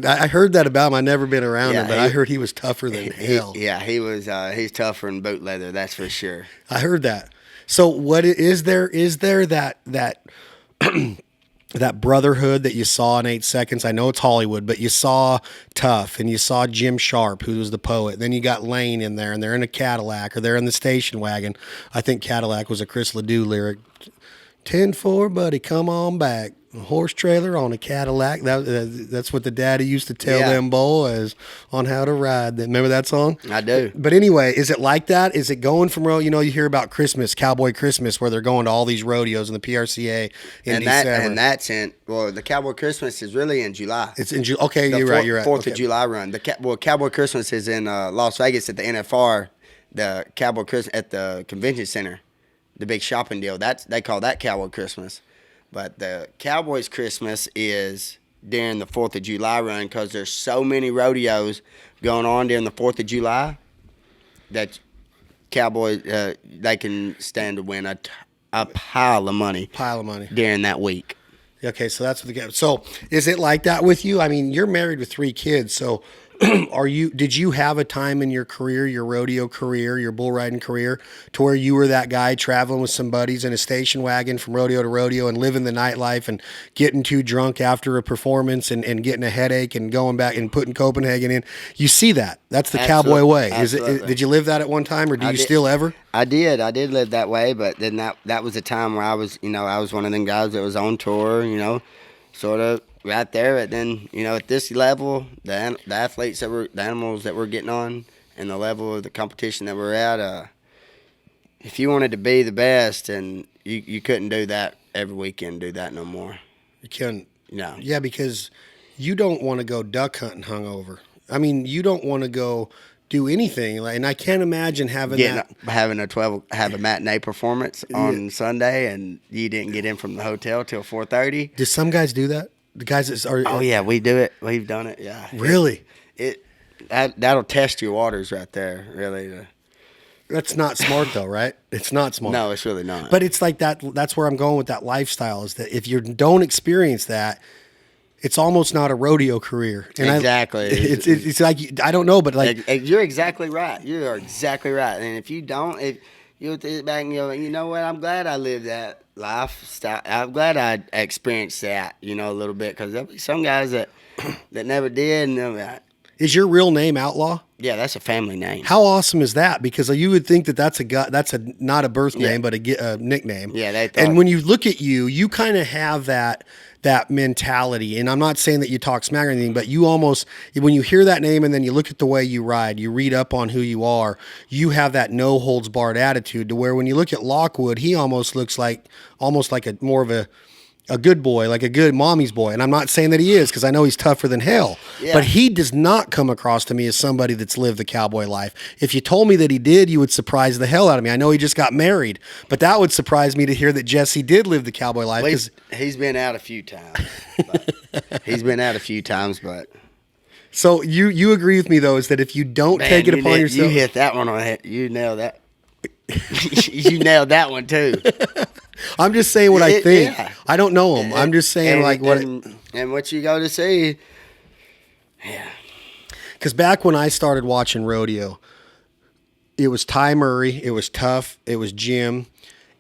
I heard that about him. I never been around him, but I heard he was tougher than hell. He was. He's tougher than boot leather, that's for sure. I heard that. So, what is there that that brotherhood that you saw in 8 Seconds? I know it's Hollywood, but you saw Tough and you saw Jim Sharp, who was the poet. Then you got Lane in there, and they're in a Cadillac or they're in the station wagon. I think Cadillac was a Chris Ledoux lyric. 10-4, buddy, come on back. A horse trailer on a Cadillac. That's what the daddy used to tell them boys on how to ride. Remember that song? I do. But anyway, is it like that? Is it going from you hear about Christmas, Cowboy Christmas, where they're going to all these rodeos in the PRCA in December. And that's the Cowboy Christmas is really in July. It's in July. Okay, you're right. 4th of July run. Cowboy Christmas is in Las Vegas at the NFR. The Cowboy Christmas at the convention center, the big shopping deal. They call that Cowboy Christmas. But the Cowboys' Christmas is during the 4th of July run because there's so many rodeos going on during the 4th of July that Cowboys, they can stand to win a pile of money. During that week. Okay, so that's what so is it like that with you? I mean, you're married with 3 kids, so did you have a time in your career, your rodeo career, your bull riding career, to where you were that guy traveling with some buddies in a station wagon from rodeo to rodeo and living the nightlife and getting too drunk after a performance and getting a headache and going back and putting Copenhagen in? You see that. That's the cowboy way. Did you live that at one time, or do you still ever? I did live that way, but then that was a time where I was one of them guys that was on tour, sort of right there. But then, at this level, the animals that we're getting on, and the level of the competition that we're at, if you wanted to be the best, and you couldn't do that every weekend, do that no more. You can, No. yeah, because you don't want to go duck hunting hungover. I mean, you don't want to go do anything. And I can't imagine having that. Have a matinee performance Yeah. on Sunday, and you didn't get in from the hotel till 4:30. Do some guys do that? The guys that are. Oh yeah, we do it. We've done it. Yeah. Really? That'll test your waters right there. Really. That's not smart though, right? It's not smart. No, it's really not. But it's like that. That's where I'm going with that lifestyle. Is that if you don't experience that, it's almost not a rodeo career. And exactly. It's like I don't know, but like you're exactly right. You are exactly right. And if you don't, if you think back and go, you know what? I'm glad I lived that lifestyle. I'm glad I experienced that. A little bit, because there'll be some guys that never did. And they'll be like, is your real name Outlaw? yeah, that's a family name. How awesome is that? Because you would think that that's not a birth name, but a nickname. Yeah, they thought. And when you look at you, you kind of have that mentality. And I'm not saying that you talk smack or anything, but you almost, when you hear that name and then you look at the way you ride, you read up on who you are, you have that no holds barred attitude to where when you look at Lockwood, he almost looks like a more of a good boy, like a good mommy's boy. And I'm not saying that he is, because I know he's tougher than hell. Yeah. But he does not come across to me as somebody that's lived the cowboy life. If you told me that he did, you would surprise the hell out of me. I know he just got married, but that would surprise me to hear that Jesse did live the cowboy life. Well, he's been out a few times. But So you agree with me though, is that if you don't take it upon yourself, you hit that one on the head. You nailed that. You nailed that one too. I'm just saying what I think. Yeah. I don't know him. I'm just saying and what you go to see. Yeah. Because back when I started watching rodeo, it was Ty Murray, it was Tough, it was Jim,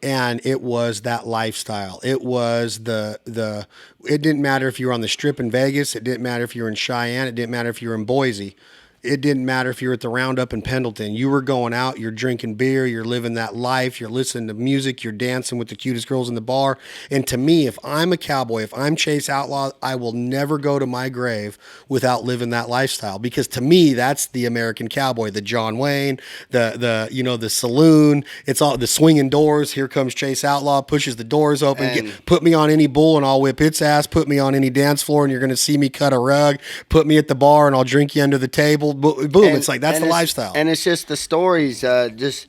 and it was that lifestyle. It was it didn't matter if you were on the Strip in Vegas, it didn't matter if you were in Cheyenne, it didn't matter if you were in Boise. It didn't matter if you were at the Roundup in Pendleton. You were going out, you're drinking beer, you're living that life, you're listening to music, you're dancing with the cutest girls in the bar. And to me, if I'm a cowboy, if I'm Chase Outlaw, I will never go to my grave without living that lifestyle. Because to me, that's the American cowboy, the John Wayne, the saloon. It's all the swinging doors. Here comes Chase Outlaw, pushes the doors open, put me on any bull and I'll whip its ass, put me on any dance floor and you're going to see me cut a rug, put me at the bar and I'll drink you under the table. Boom. It's like, that's the lifestyle. And it's just the stories, just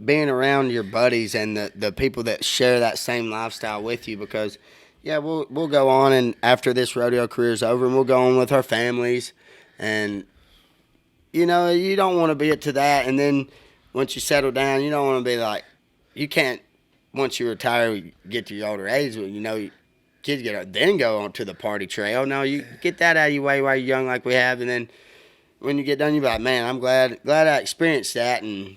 being around your buddies and the people that share that same lifestyle with you, because yeah, we'll go on, and after this rodeo career is over, and we'll go on with our families, and you don't want to be to that. And then once you settle down, you don't want to be like, you can't, once you retire, get to your older age, kids then go on to the party trail. No, you get that out of your way while you're young, like we have, and then when you get done, you're like, man, I'm glad I experienced that, and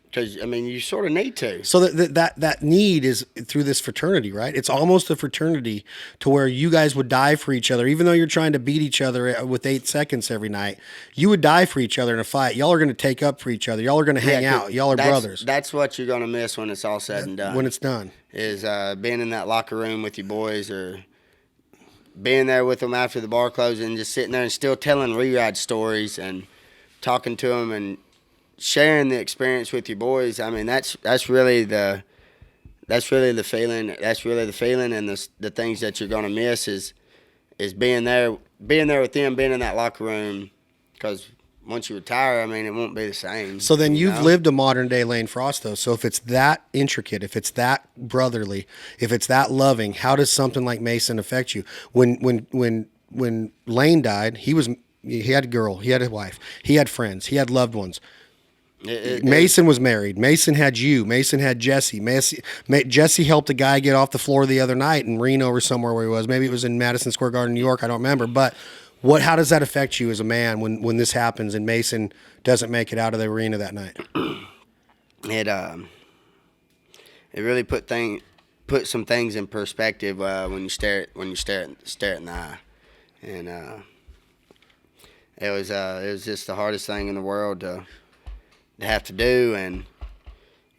because you sort of need to. So that need is through this fraternity, right? It's almost a fraternity to where you guys would die for each other, even though you're trying to beat each other with 8 seconds every night. You would die for each other in a fight. Y'all are going to take up for each other. Y'all are going to hang out. Y'all are brothers. That's what you're going to miss when it's all said and done. When it's done, is being in that locker room with your boys, or being there with them after the bar closes, and just sitting there and still telling re-ride stories and talking to them and sharing the experience with your boys. That's really the feeling. That's really the feeling, and the things that you're gonna miss is being there with them, being in that locker room, because once you retire, it won't be the same. So then you've lived a modern day Lane Frost though. So if it's that intricate, if it's that brotherly, if it's that loving, how does something like Mason affect you? When Lane died, he had a girl, he had a wife, he had friends, he had loved ones. Mason was married. Mason had you. Mason had Jesse. Jesse helped a guy get off the floor the other night in Reno or somewhere where he was. Maybe it was in Madison Square Garden, New York. I don't remember. But how does that affect you as a man when this happens and Mason doesn't make it out of the arena that night? It really put some things in perspective when you stare it in the eye, and it was just the hardest thing in the world to have to do, and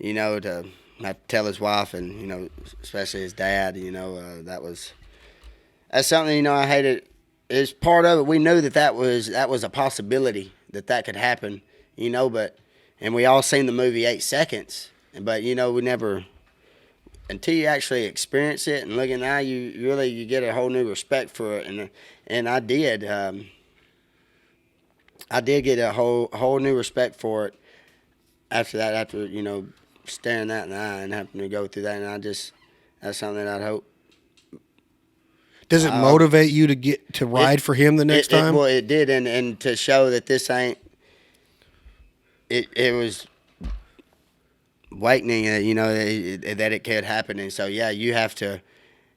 to have to tell his wife, and especially his dad. That's something I hated. It's part of it. We knew that was a possibility that could happen, and we all seen the movie 8 Seconds, But we never, until you actually experience it and look at now, you get a whole new respect for it, and I did get a whole new respect for it after that, after staring that in the eye and having to go through that, and that's something that I'd hope. Does it motivate you to get to ride for him the next time? Well, it did, and to show that this ain't. It was awakening that it could happen, and so yeah, you have to,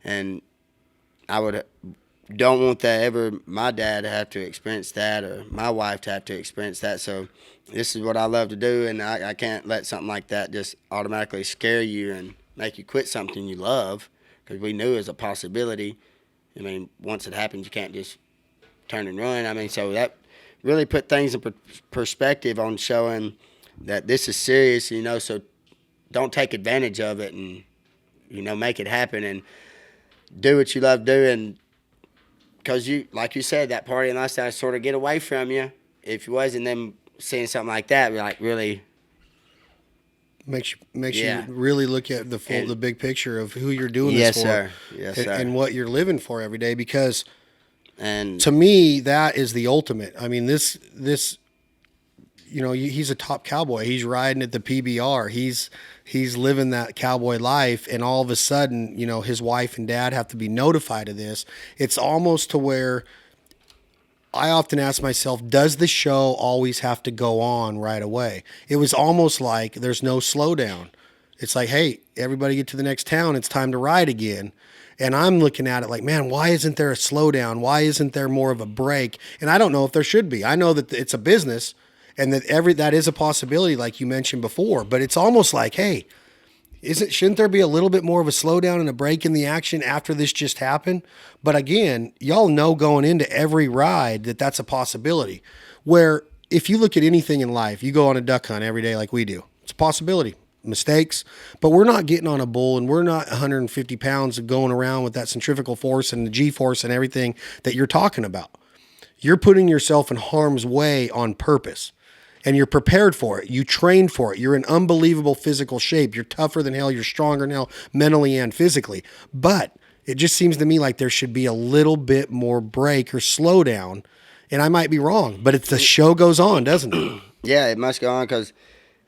and I don't want that ever my dad to have to experience that or my wife to have to experience that. So this is what I love to do, and I can't let something like that just automatically scare you and make you quit something you love, because we knew it was a possibility. I mean, once it happens, you can't just turn and run. I mean, so that really put things in perspective on showing that this is serious, so don't take advantage of it, and, make it happen and do what you love doing. Because like you said, that party and lifestyle sort of get away from you. If you wasn't them seeing something like that, like really makes you really look at the big picture of who you're doing this for. Yes, sir. And what you're living for every day. Because, and to me, that is the ultimate. I mean, this he's a top cowboy. He's riding at the PBR. He's living that cowboy life, and all of a sudden, his wife and dad have to be notified of this. It's almost to where I often ask myself, does the show always have to go on right away? It was almost like there's no slowdown. It's like, hey, everybody get to the next town. It's time to ride again. And I'm looking at it like, man, why isn't there a slowdown? Why isn't there more of a break? And I don't know if there should be. I know that it's a business, and that is a possibility, like you mentioned before. But it's almost like, hey, shouldn't there be a little bit more of a slowdown and a break in the action after this just happened? But again, y'all know going into every ride that that's a possibility. Where if you look at anything in life, you go on a duck hunt every day like we do. It's a possibility. Mistakes. But we're not getting on a bull, and we're not 150 pounds of going around with that centrifugal force and the G-force and everything that you're talking about. You're putting yourself in harm's way on purpose. And you're prepared for it. You trained for it. You're in unbelievable physical shape. You're tougher than hell. You're stronger than hell, mentally and physically. But it just seems to me like there should be a little bit more break or slowdown. And I might be wrong, but the show goes on, doesn't it? Yeah, it must go on, because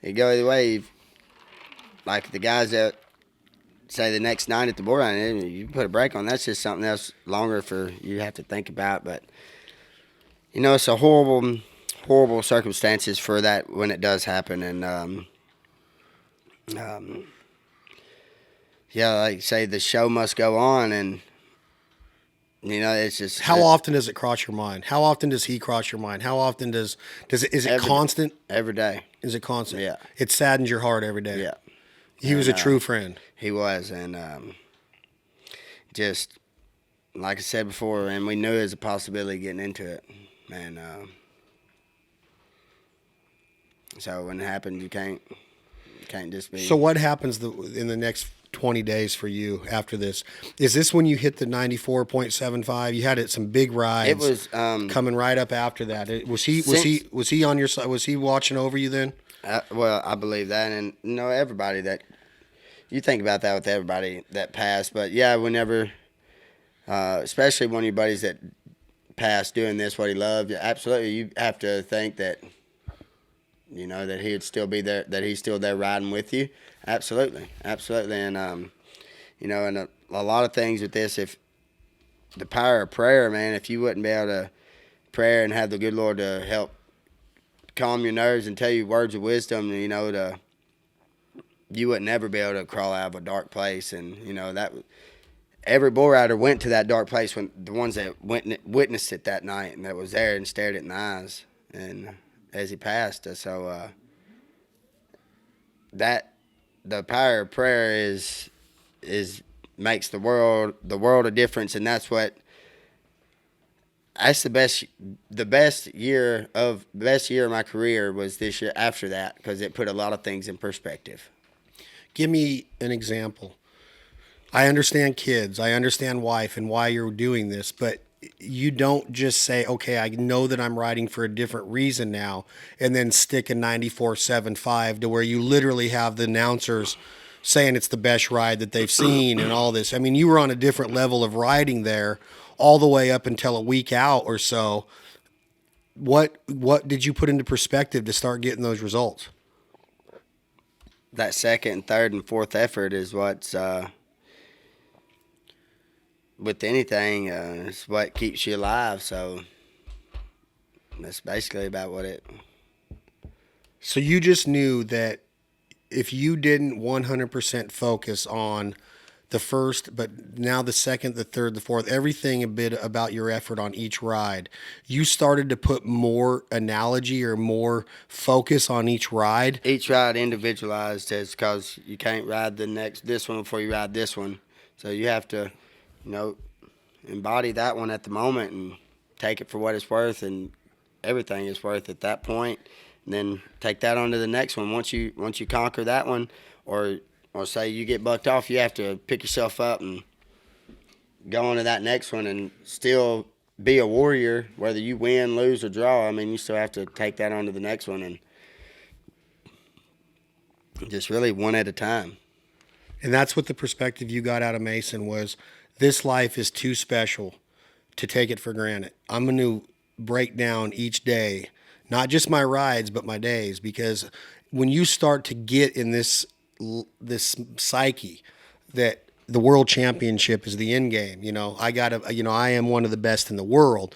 it go either way. Like the guys that say the next night at the board line, you put a break on, that's just something else longer for you have to think about. But, it's a horrible circumstances for that when it does happen, and like you say, the show must go on, and it's just how often does it cross your mind? How often does he cross your mind? How often is it constant? Every day. Is it constant? Yeah. It saddens your heart every day. Yeah. He was a true friend. He was, and just like I said before, and we knew there was a possibility getting into it, and so when it happens, you can't just be. So what happens in the next 20 days for you after this? Is this when you hit the 94.75? You had some big rides. It was coming right up after that. Was he on your side? Was he watching over you then? Well, I believe that, and everybody that you think about that with everybody that passed, but yeah, whenever, especially one of your buddies that passed doing this, what he loved, absolutely, you have to think that. That he'd still be there, that he's still there riding with you. Absolutely. And, and a lot of things with this, if the power of prayer, man, if you wouldn't be able to pray and have the good Lord to help calm your nerves and tell you words of wisdom, you wouldn't ever be able to crawl out of a dark place. And, that every bull rider went to that dark place, when the ones that witnessed it that night and that was there and stared it in the eyes. And as he passed. So that the power of prayer is makes the world a difference, and that's the best year of my career was this year after that, because it put a lot of things in perspective. Give me an example. I understand kids, I understand wife and why you're doing this, but you don't just say, okay, I know that I'm riding for a different reason now, and then stick a 94.75 to where you literally have the announcers saying it's the best ride that they've seen and all this. I mean, you were on a different level of riding there all the way up until a week out or so. What did you put into perspective to start getting those results? That second and third and fourth effort is what's with anything is what keeps you alive. So that's basically about what it. So you just knew that if you didn't 100% focus on the first, but now the second, the third, the fourth, everything a bit about your effort on each ride, you started to put more analogy or more focus on each ride. Each ride individualized is because you can't ride this one before you ride this one. So you have to, you know, embody that one at the moment and take it for what it's worth, and everything is worth at that point. And then take that on to the next one. Once you conquer that one, or say you get bucked off, you have to pick yourself up and go on to that next one and still be a warrior, whether you win, lose, or draw. I mean, you still have to take that on to the next one, and just really one at a time. And that's what the perspective you got out of Mason was. This life is too special to take it for granted. I'm going to break down each day, not just my rides, but my days, because when you start to get in this psyche that the world championship is the end game, I am one of the best in the world.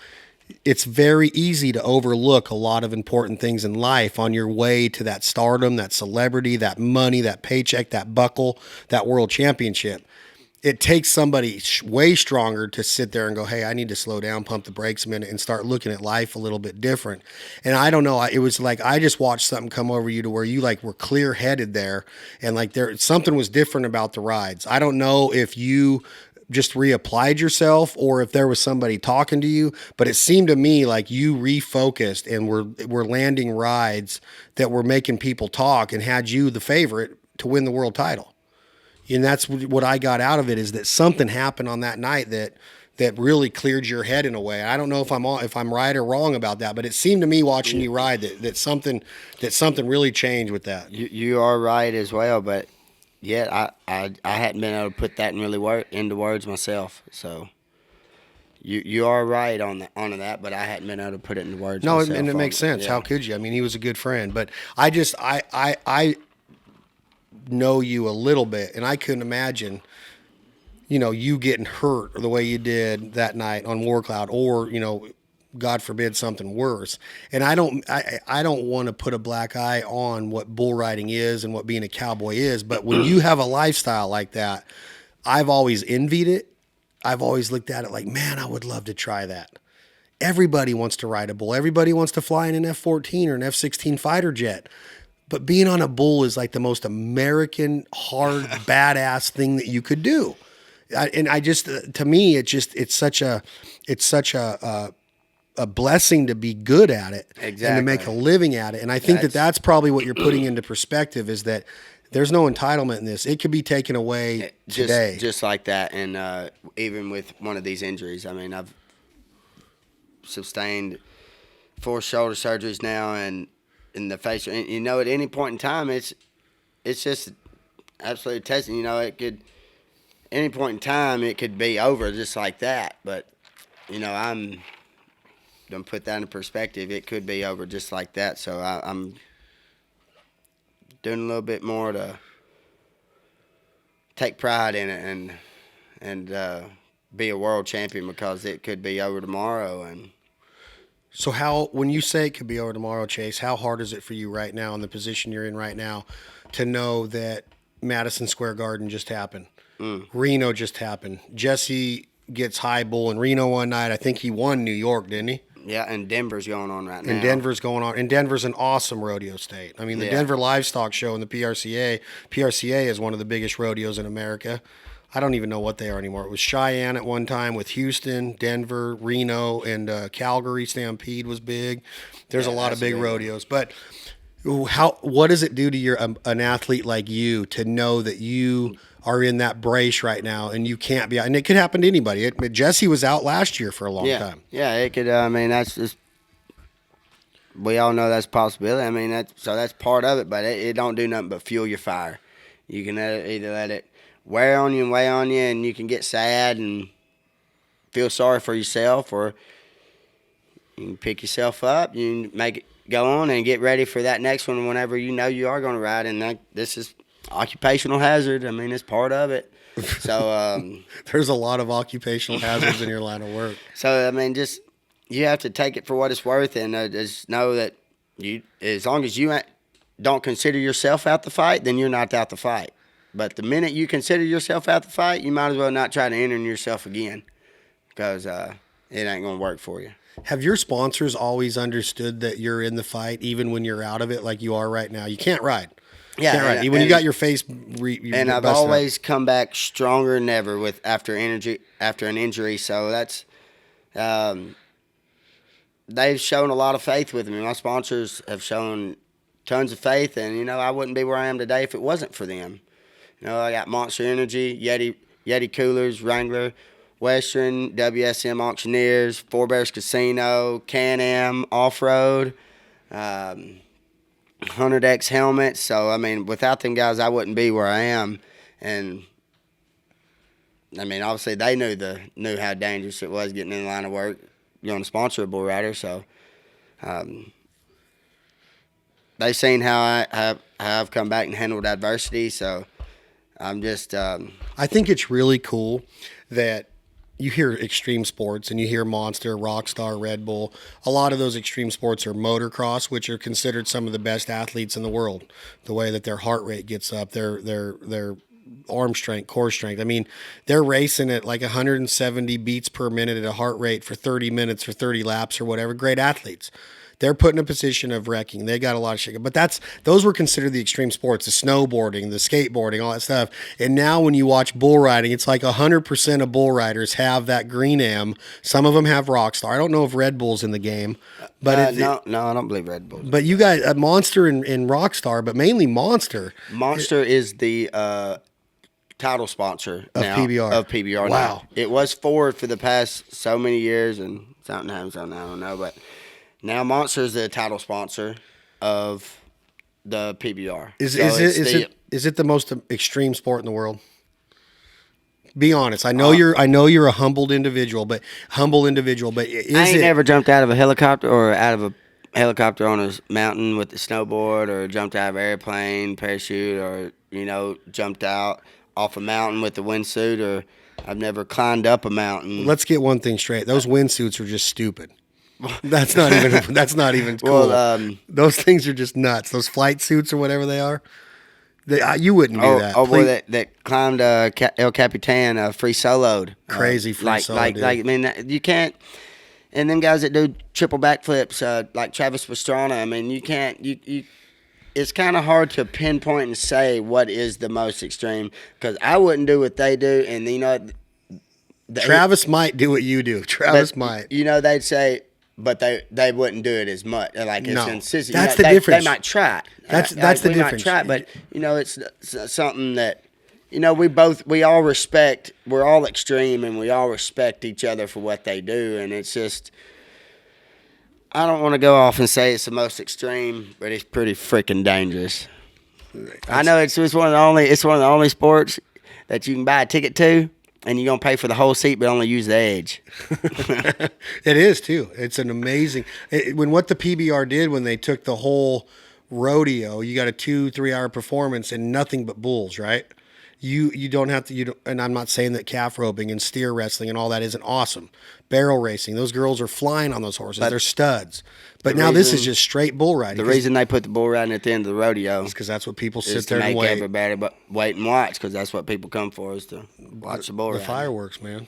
It's very easy to overlook a lot of important things in life on your way to that stardom, that celebrity, that money, that paycheck, that buckle, that world championship. It takes somebody way stronger to sit there and go, hey, I need to slow down, pump the brakes a minute, and start looking at life a little bit different. And I don't know, it was like I just watched something come over you to where you like were clear headed there, and like something was different about the rides. I don't know if you just reapplied yourself or if there was somebody talking to you, but it seemed to me like you refocused and were landing rides that were making people talk and had you the favorite to win the world title. And that's what I got out of it, is that something happened on that night that really cleared your head in a way. I don't know if I'm right or wrong about that, but it seemed to me watching you ride that something really changed with that. You are right as well, but yet I hadn't been able to put that into words myself. So you are right on that, but I hadn't been able to put it into words. No, myself and it makes sense. Yeah. How could you? I mean, he was a good friend, but I know you a little bit, and I couldn't imagine, you getting hurt the way you did that night on War Cloud, or God forbid something worse. And I don't want to put a black eye on what bull riding is and what being a cowboy is, but when you have a lifestyle like that, I've always envied it. I've always looked at it like, man, I would love to try that. Everybody wants to ride a bull. Everybody wants to fly in an F-14 or an F-16 fighter jet. But being on a bull is like the most American, hard, badass thing that you could do. To me, it's such a blessing to be good at it. Exactly. And to make a living at it. And I think that's probably what you're putting into perspective, is that there's no entitlement in this. It could be taken away today. Just like that. And even with one of these injuries, I mean, I've sustained 4 shoulder surgeries now, and in the face, and, at any point in time, it's just absolute testing. It could, any point in time, it could be over just like that. But I'm gonna put that in perspective. It could be over just like that. So I'm doing a little bit more to take pride in it and be a world champion, because it could be over tomorrow. And so when you say it could be over tomorrow, Chase, how hard is it for you right now in the position you're in right now to know that Madison Square Garden just happened? Reno just happened. Jesse gets high bull in Reno one night. I think he won New York, didn't he? Yeah, and Denver's going on right now. And Denver's going on. And Denver's an awesome rodeo state. I mean, the Denver Livestock Show and the PRCA is one of the biggest rodeos in America. I don't even know what they are anymore. It was Cheyenne at one time, with Houston, Denver, Reno, and Calgary. Stampede was big. There's a lot of big rodeos. But what does it do to an athlete like you to know that you are in that brace right now, and you can't be. And it could happen to anybody. Jesse was out last year for a long time. Yeah, it could. I mean, that's just. We all know that's a possibility. I mean, that's part of it, but it don't do nothing but fuel your fire. You can either let it wear on you and weigh on you, and you can get sad and feel sorry for yourself, or you can pick yourself up, you can make it go on and get ready for that next one whenever you know you are going to ride. And this is occupational hazard. I mean, it's part of it. So there's a lot of occupational hazards in your line of work. So I mean, just you have to take it for what it's worth, and just know that as long as you don't consider yourself out the fight, then you're not out the fight. But the minute you consider yourself out the fight, you might as well not try to enter yourself again, because it ain't going to work for you. Have your sponsors always understood that you're in the fight, even when you're out of it, like you are right now? You can't ride. Yeah, can't ride. You got your face. And I've always come back stronger than ever after an injury. So that's they've shown a lot of faith with me. My sponsors have shown tons of faith, and I wouldn't be where I am today if it wasn't for them. I got Monster Energy, Yeti Coolers, Wrangler, Western, WSM Auctioneers, Four Bears Casino, Can-Am, Off-Road, 100X helmets. So, I mean, without them guys, I wouldn't be where I am. And, I mean, obviously they knew how dangerous it was getting in the line of work, to sponsor a bull rider. So, they've seen how I've come back and handled adversity. So, I'm just... I think it's really cool that you hear extreme sports and you hear Monster, Rockstar, Red Bull. A lot of those extreme sports are motocross, which are considered some of the best athletes in the world. The way that their heart rate gets up, their arm strength, core strength. I mean, they're racing at like 170 beats per minute at a heart rate for 30 minutes or 30 laps or whatever. Great athletes. They're put in a position of wrecking. They got a lot of shit. But those were considered the extreme sports, the snowboarding, the skateboarding, all that stuff. And now when you watch bull riding, it's like 100% of bull riders have that green am. Some of them have Rockstar. I don't know if Red Bull's in the game. But no, I don't believe Red Bull. But you got Monster and Rockstar, but mainly Monster. Monster is the title sponsor of now, PBR. Of PBR. Wow. Now. It was Ford for the past so many years, and sometimes I don't know, but... Now Monster is the title sponsor of the PBR. Is it the most extreme sport in the world? Be honest. I know you're a humble individual, but I ain't never jumped out of a helicopter or out of a helicopter on a mountain with the snowboard, or jumped out of an airplane, parachute, or jumped out off a mountain with the windsuit, or I've never climbed up a mountain. Let's get one thing straight. Those windsuits are just stupid. That's not even cool. Well, those things are just nuts. Those flight suits or whatever they are. You wouldn't do that. Oh, boy, that climbed El Capitan free soloed. Crazy free solo. Like I mean, you can't. And them guys that do triple backflips, like Travis Pastrana. I mean, you can't. It's kind of hard to pinpoint and say what is the most extreme, because I wouldn't do what they do, and Travis might do what you do. Travis might. They'd say. But they wouldn't do it as much. Like it's consistent. That's the difference. They might try. That's the difference. Might try, but it's something that we all respect. We're all extreme, and we all respect each other for what they do. And it's just, I don't want to go off and say it's the most extreme, but it's pretty freaking dangerous. I know it's one of the only sports that you can buy a ticket to, and you're going to pay for the whole seat, but only use the edge. It is, too. It's an amazing... what the PBR did when they took the whole rodeo, you got a 2-3 hour performance and nothing but bulls, right? You don't have to... and I'm not saying that calf roping and steer wrestling and all that isn't awesome. Barrel racing, those girls are flying on those horses. They're studs. But now this is just straight bull riding. The reason they put the bull riding at the end of the rodeo is because that's what people sit there and wait. Everybody wait and watch, because that's what people come for, is to watch the bull riding. The fireworks, man.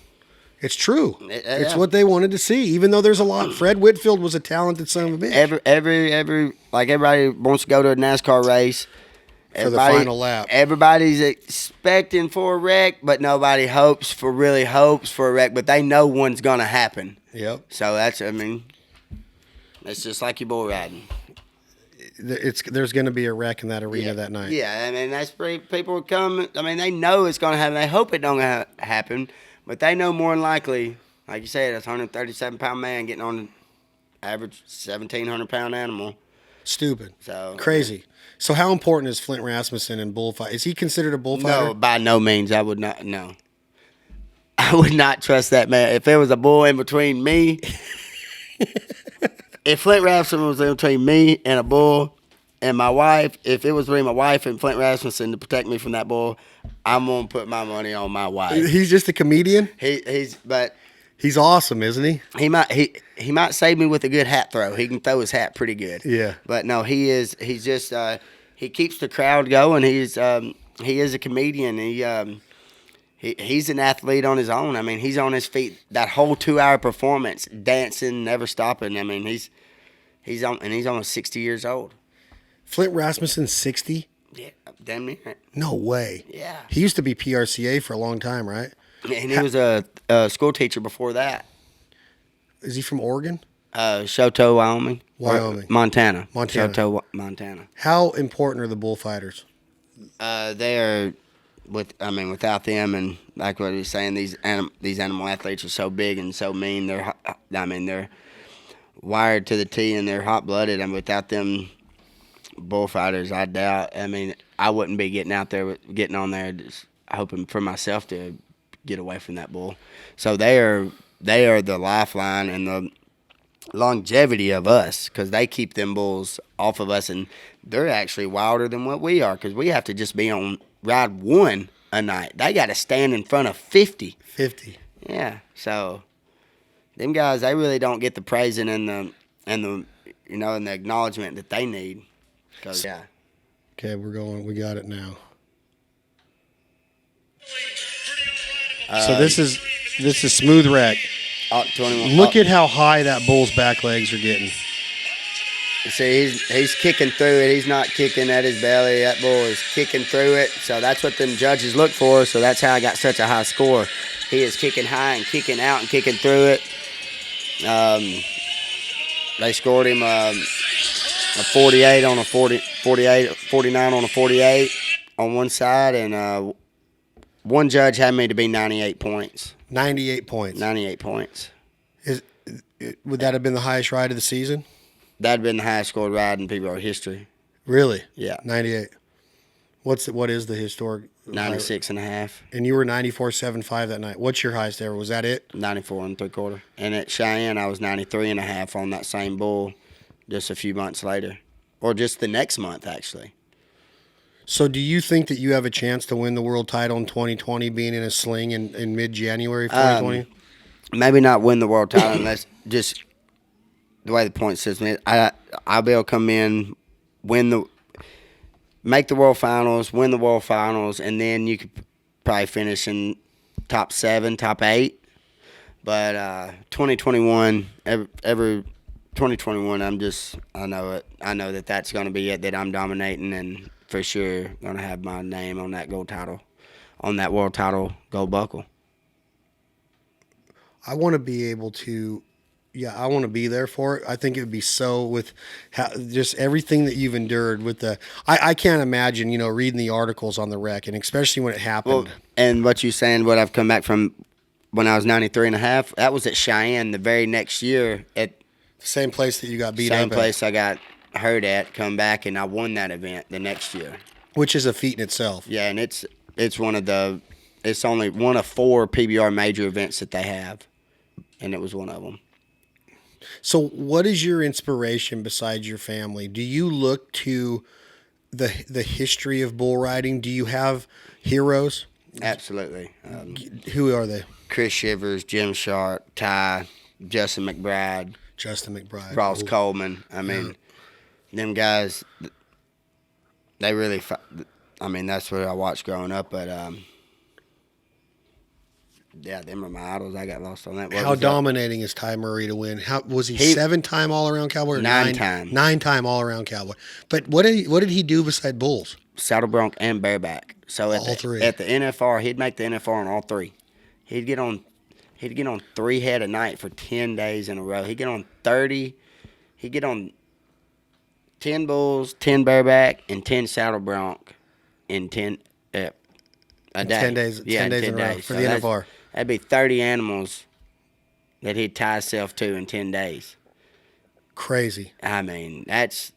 It's true. It's what they wanted to see. Even though there's a lot. Fred Whitfield was a talented son of a bitch. Everybody wants to go to a NASCAR race. For the final lap. Everybody's expecting for a wreck, but nobody hopes for a wreck. But they know one's gonna happen. Yep. So it's just like your bull riding. there's going to be a wreck in that arena that night. Yeah, I mean, that's pretty, people would come. I mean, they know it's going to happen. They hope it don't happen, but they know more than likely, like you said, a 137-pound man getting on an average 1,700-pound animal. Stupid. So crazy. So how important is Flint Rasmussen in bullfight? Is he considered a bullfighter? No, by no means. I would not. No, I would not trust that man. If there was a bull in between me, if Flint Rasmussen was in between me and a bull and my wife, if it was between my wife and Flint Rasmussen to protect me from that bull, I'm gonna put my money on my wife. He's just a comedian. But he's awesome, isn't he? He might save me with a good hat throw. He can throw his hat pretty good. Yeah. But no, he's just he keeps the crowd going. He is a comedian. He's an athlete on his own. I mean, he's on his feet that whole 2-hour performance, dancing, never stopping. I mean, he's almost 60 years old. Flint Rasmussen, 60? Yeah, damn near. No way. Yeah. He used to be PRCA for a long time, right? And he was a school teacher before that. Is he from Oregon? Choteau, Wyoming. Montana. Choteau, Montana. How important are the bullfighters? They are, without them, and like what he was saying, these animal athletes are so big and so mean. They're wired to the T and they're hot blooded. And without them bullfighters, I doubt. I mean, I wouldn't be getting on there, just hoping for myself to get away from that bull. So they are the lifeline and the longevity of us, because they keep them bulls off of us, and they're actually wilder than what we are, because we have to just be on ride 1 a night. They got to stand in front of 50. 50. Yeah. So them guys, they really don't get the praising and the and the acknowledgement that they need. Yeah. Okay, we got it now. So this is Smooth Wreck. 21. Look at how high that bull's back legs are getting. See, he's kicking through it. He's not kicking at his belly. That bull is kicking through it. So that's what them judges look for. So that's how I got such a high score. He is kicking high and kicking out and kicking through it. They scored him a 48 on a 49 on a 48 on one side, and one judge had me to be 98 points. 98 points. 98 points. Would that have been the highest ride of the season? That'd been the highest scored ride in PBR history. Really? Yeah. 98. What is the historic? 96 and a half. And you were 94.75 that night. What's your highest ever? Was that it? 94 and 3/4. And at Cheyenne, I was 93 and a half on that same bull just a few months later. Or just the next month, actually. So do you think that you have a chance to win the world title in 2020, being in a sling in mid-January 2020? Maybe not win the world title unless just the way the point system is. I'll be able to come in, make the world finals, win the world finals, and then you could probably finish in top 7, top 8. But 2021, every 2021, I know it. I know that that's going to be it, that I'm dominating, and for sure going to have my name on that gold title, on that world title gold buckle. I want to be able to, I want to be there for it. I think it would be so with just everything that you've endured with I can't imagine, reading the articles on the wreck, and especially when it happened. Well, and what you're saying, what I've come back from when I was 93 and a half, that was at Cheyenne the very next year at same place that you got beat up at. Same place I got hurt at, come back, and I won that event the next year. Which is a feat in itself. Yeah, and it's only one of 4 PBR major events that they have, and it was one of them. So what is your inspiration besides your family? Do you look to the history of bull riding? Do you have heroes? Absolutely. Who are they? Chris Shivers, Jim Sharp, Ty, Justin McBride, Ross Coleman. I mean, them guys, they really, that's what I watched growing up. But, yeah, them are my idols. I got lost on that. How dominating is Ty Murray to win? How was he 7-time all-around cowboy? Or 9-time. 9-time all-around cowboy. But what did he do beside bulls? Saddle bronc and bareback. So all three. At the NFR, he'd make the NFR on all 3. He'd get on 3 head a night for 10 days in a row. He'd get on 30. He'd get on 10 bulls, 10 bareback, and 10 saddle bronc in 10 a day. 10 days, Yeah, 10 days in a row for the NFR. That'd be 30 animals that he'd tie himself to in 10 days. Crazy. I mean, that's.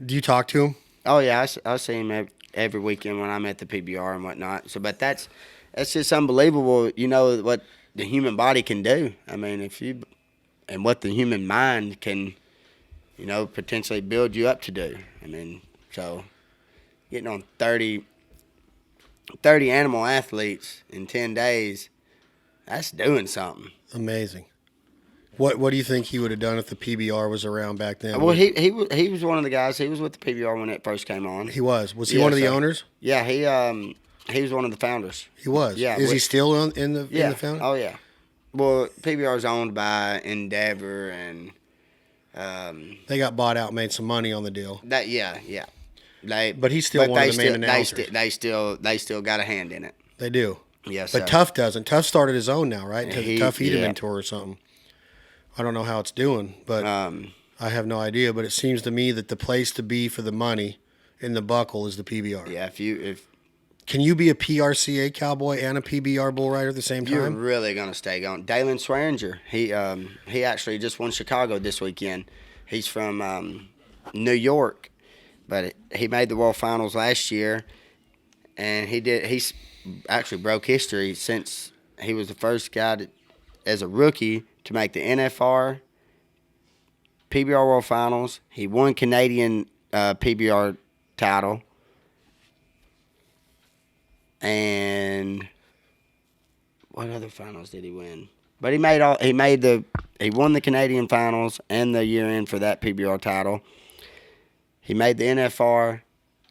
Do you talk to him? Oh yeah, I see him every weekend when I'm at the PBR and whatnot. So, but that's just unbelievable. You know what the human body can do. I mean, and what the human mind can, potentially build you up to do. I mean, so getting on 30 animal athletes in 10 days, that's doing something. Amazing. What do you think he would have done if the PBR was around back then? Well, he was one of the guys. He was with the PBR when it first came on. He was. Was he one of the owners? Yeah, he was one of the founders. He was. Yeah. Is he still in the founder? Oh yeah. Well, PBR is owned by Endeavor and. They got bought out, and made some money on the deal. Yeah. But he's still one of the main announcers. They still got a hand in it. They do. Yes, but sir. Tough doesn't. Tough started his own now, right? Tough Yeah. Mentor or something. I don't know how it's doing, but I have no idea. But it seems to me that the place to be for the money in the buckle is the PBR. Yeah, can you be a PRCA cowboy and a PBR bull rider at the same you're time? really gonna stay going. Dalen Swearinger, he actually just won Chicago this weekend. He's from New York, but he made the World Finals last year, and he's actually broke history since he was the first guy as a rookie to make the NFR, PBR World Finals. He won Canadian PBR title. And what other finals did he win? But he won the Canadian finals and the year end for that PBR title. He made the NFR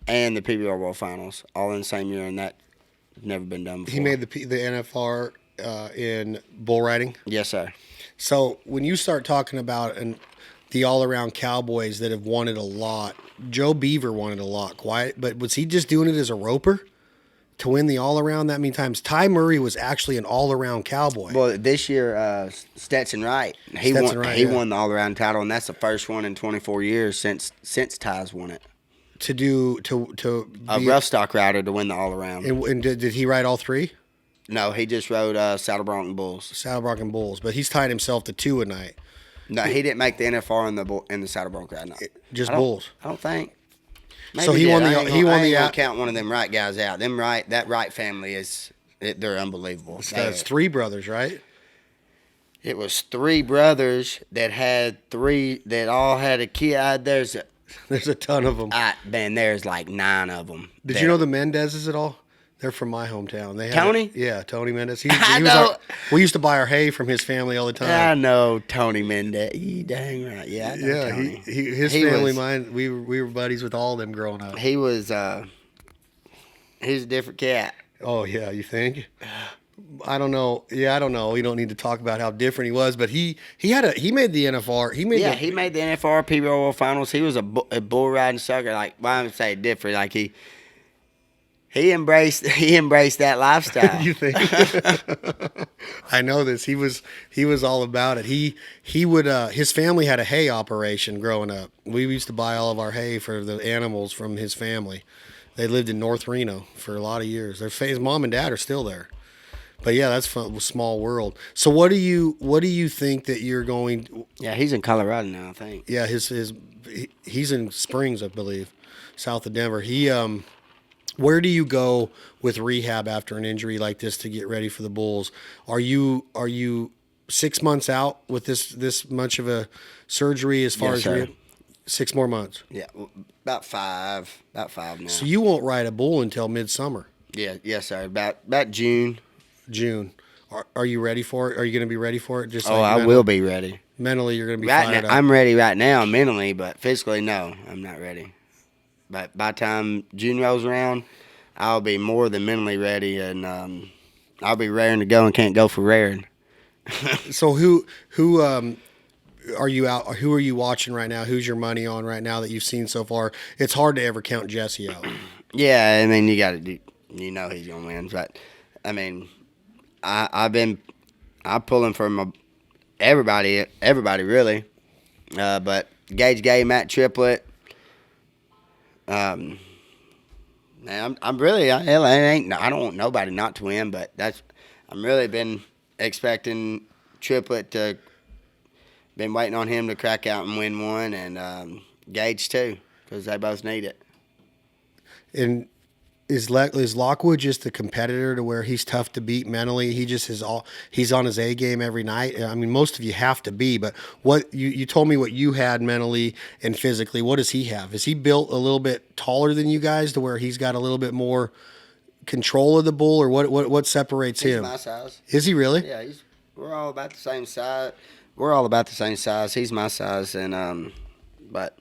and the PBR World Finals all in the same year, and that never been done before. He made the NFR in bull riding? Yes, sir. So when you start talking about the all-around cowboys that have won it a lot, Joe Beaver won it a lot. Quiet, but was he just doing it as a roper to win the all-around that many times? Ty Murray was actually an all-around cowboy. Well, this year, Stetson Wright, he won the all-around title, and that's the first one in 24 years since Ty's won it. To be A rough stock rider to win the all-around. And did he ride all three? No, he just rode Saddle Bronc and Bulls. Saddle Bronc and Bulls, but he's tied himself to 2 a night. No, he didn't make the NFR in the Saddle Bronc ride. No. Just Bulls. I don't think. Maybe So he won the. He won the. Count one of them Wright guys out. That Wright family they're unbelievable. That's 3 brothers, right? It was 3 brothers that all had a kid. There's a ton of them. There's like 9 of them. Did you know the Mendezes at all? They're from my hometown. They Tony? Tony Mendez. I know. We used to buy our hay from his family all the time. I know Tony Mendez. You dang right. Yeah, I know Tony. His family, mine. We were buddies with all of them growing up. He was. He's a different cat. Oh yeah, you think? I don't know. Yeah, I don't know. We don't need to talk about how different he was, but he made the NFR. He made the NFR PBR World Finals. He was a bull riding sucker. Like, why would I say different? Like he embraced that lifestyle. You think? I know this. He was all about it. He would his family had a hay operation growing up. We used to buy all of our hay for the animals from his family. They lived in North Reno for a lot of years. His mom and dad are still there. But yeah, that's fun. Small world. So what do you think that you're going? Yeah, he's in Colorado now, I think. Yeah, he's in Springs, I believe, south of Denver. Where do you go with rehab after an injury like this to get ready for the bulls? Are you 6 months out with this much of a surgery as far as rehab? 6 more months. Yeah, about five now. So you won't ride a bull until midsummer. Yeah, yes, sir. About June. Are you ready for it? Are you going to be ready for it? I will be ready. Mentally, you're going to be right fired now, up. I'm ready right now mentally, but physically, no, I'm not ready. But by the time June rolls around, I'll be more than mentally ready, and I'll be raring to go and can't go for raring. So who are you out? Who are you watching right now? Who's your money on right now that you've seen so far? It's hard to ever count Jesse out. Yeah, I mean, you got to do. You know he's gonna win, but I mean, I'm pulling from everybody really, but Gage Gay, Matt Triplett, Man, I'm really hell, I don't want nobody not to win, but I'm really been expecting Triplet to been waiting on him to crack out and win one, and Gage too, because they both need it. And is Lockwood just a competitor to where he's tough to beat mentally? He just is all he's on his A game every night. I mean, most of you have to be, but what you told me what you had mentally and physically. What does he have? Is he built a little bit taller than you guys to where he's got a little bit more control of the bull, or what separates He's him? my size. Is he really? Yeah, we're all about the same size. We're all about the same size. He's my size, and but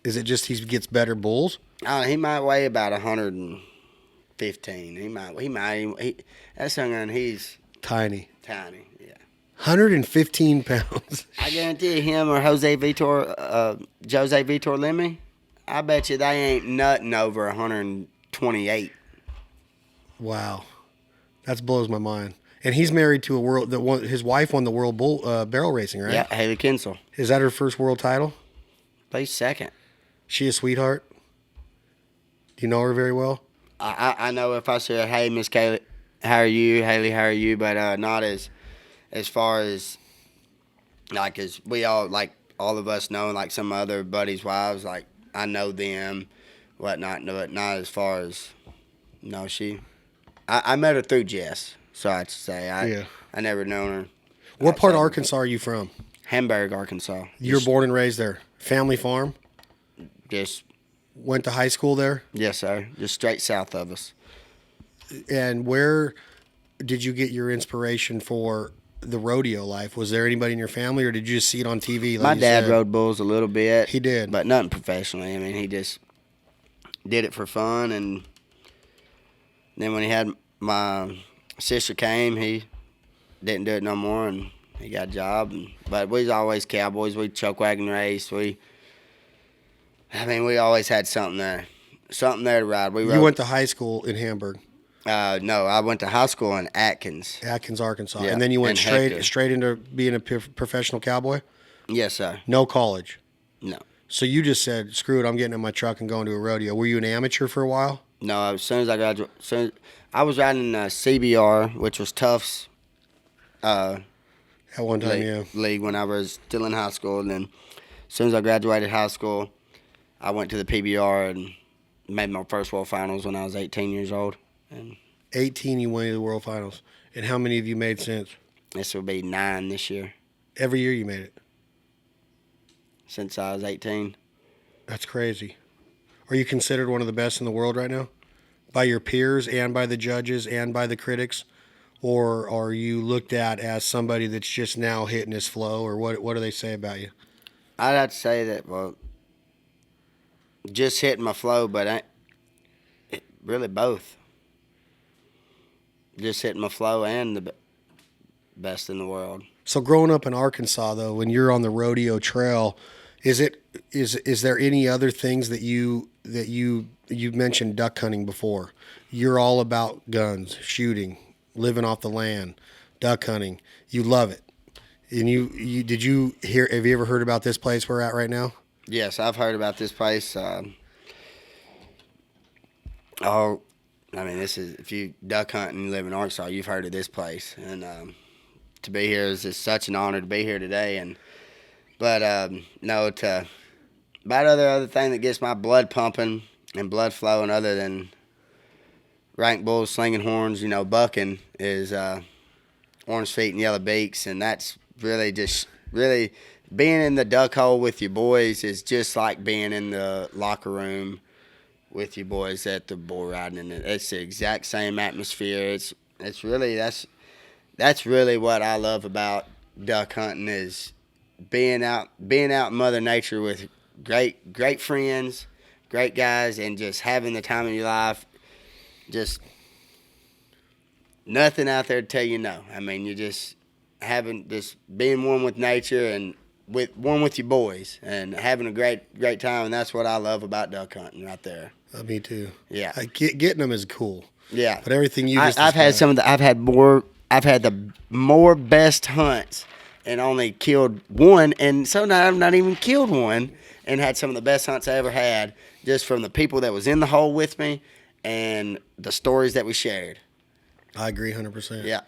Is it just he gets better bulls? he might weigh about 115. That's younger than he's Tiny. tiny. Yeah. 115 pounds. I guarantee him or Jose Vitor Lemmy, I bet you they ain't nothing over 128. Wow, that blows my mind. And he's married to a world that won. His wife won the world bull barrel racing, right? Yeah, Haley Kinsel. Is that her first world title? Plays second. She a sweetheart. Do you know her very well? I know if I said, hey, Miss Kaylee, how are you? Haley, how are you? But not as far as, like, as we all, like, all of us know, like, some other buddies' wives, like, I know them, whatnot, but not as far as, no, I met her through Jess, so I'd say. I never known her. What part of Arkansas are you from? Hamburg, Arkansas. You were born and raised there. Family farm? Just, Went to high school there? yes, sir. Just straight south of us. And where did you get your inspiration for the rodeo life? Was there anybody in your family, or did you just see it on TV? Like My you dad said? rode bulls a little bit. He did. But nothing professionally. I mean, he just did it for fun. And then when he had my sister came, he didn't do it no more, and he got a job. But we was always cowboys. We choke wagon race. We always had something there to ride. You went to high school in Hamburg. No, I went to high school in Atkins, Arkansas. Yeah, And then you went and Hector. straight into being a professional cowboy? Yes, sir. No college. No. So you just said, screw it, I'm getting in my truck and going to a rodeo. Were you an amateur for a while? No, as soon as I graduated, I was riding CBR, which was Tufts At one time, league when I was still in high school. And then as soon as I graduated high school, I went to the PBR and made my first world finals when I was 18 years old. And 18, you went to the World Finals. And how many have you made since? this will be 9 this year, Every year you made it. since I was 18. That's crazy. Are you considered one of the best in the world right now? By your peers and by the judges and by the critics? Or are you looked at as somebody that's just now hitting his flow? Or what do they say about you? I'd have to say that, well, just hitting my flow, but really both. Just hitting my flow and the best in the world. So growing up in Arkansas, though, when you're on the rodeo trail, is there any other things that you mentioned duck hunting before? You're all about guns, shooting, living off the land, duck hunting. You love it. And have you ever heard about this place we're at right now? Yes, I've heard about this place. This is, if you duck hunt and you live in Arkansas, you've heard of this place. And to be here is just such an honor to be here today. But other thing that gets my blood pumping and blood flowing other than rank bulls, slinging horns, bucking, is orange feet and yellow beaks. And that's really being in the duck hole with your boys is just like being in the locker room with your boys at the bull riding, and it's the exact same atmosphere. That's really what I love about duck hunting, is being out in Mother Nature with great friends, great guys, and just having the time of your life. Just nothing out there to tell you no. I mean, you just being one with nature and one with your boys and having a great time, and that's what I love about duck hunting right there. Me too. Yeah, getting them is cool. Yeah, but everything I've had the more best hunts and only killed one, and sometimes I've not even killed one, and had some of the best hunts I ever had just from the people that was in the hole with me and the stories that we shared. I agree 100%. Yeah.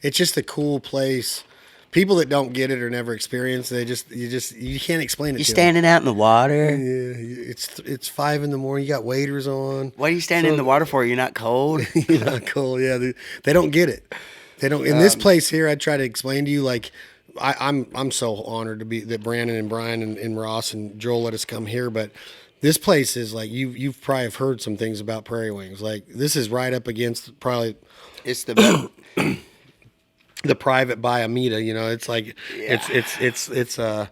It's just a cool place. People that don't get it or never experience, you can't explain it. You to standing out in the water. them. Yeah, it's 5 a.m. You got waders on. What are you standing in the water for? You're not cold. You're not cool. Yeah, they don't get it. They don't. In this place here, I try to explain to you like. I'm so honored to be that Brandon and Brian and Ross and Joel let us come here, but this place is like you've probably have heard some things about prairie wings. Like this is right up against probably It's the best. the private Biomeda. You know, it's like Yeah. it's I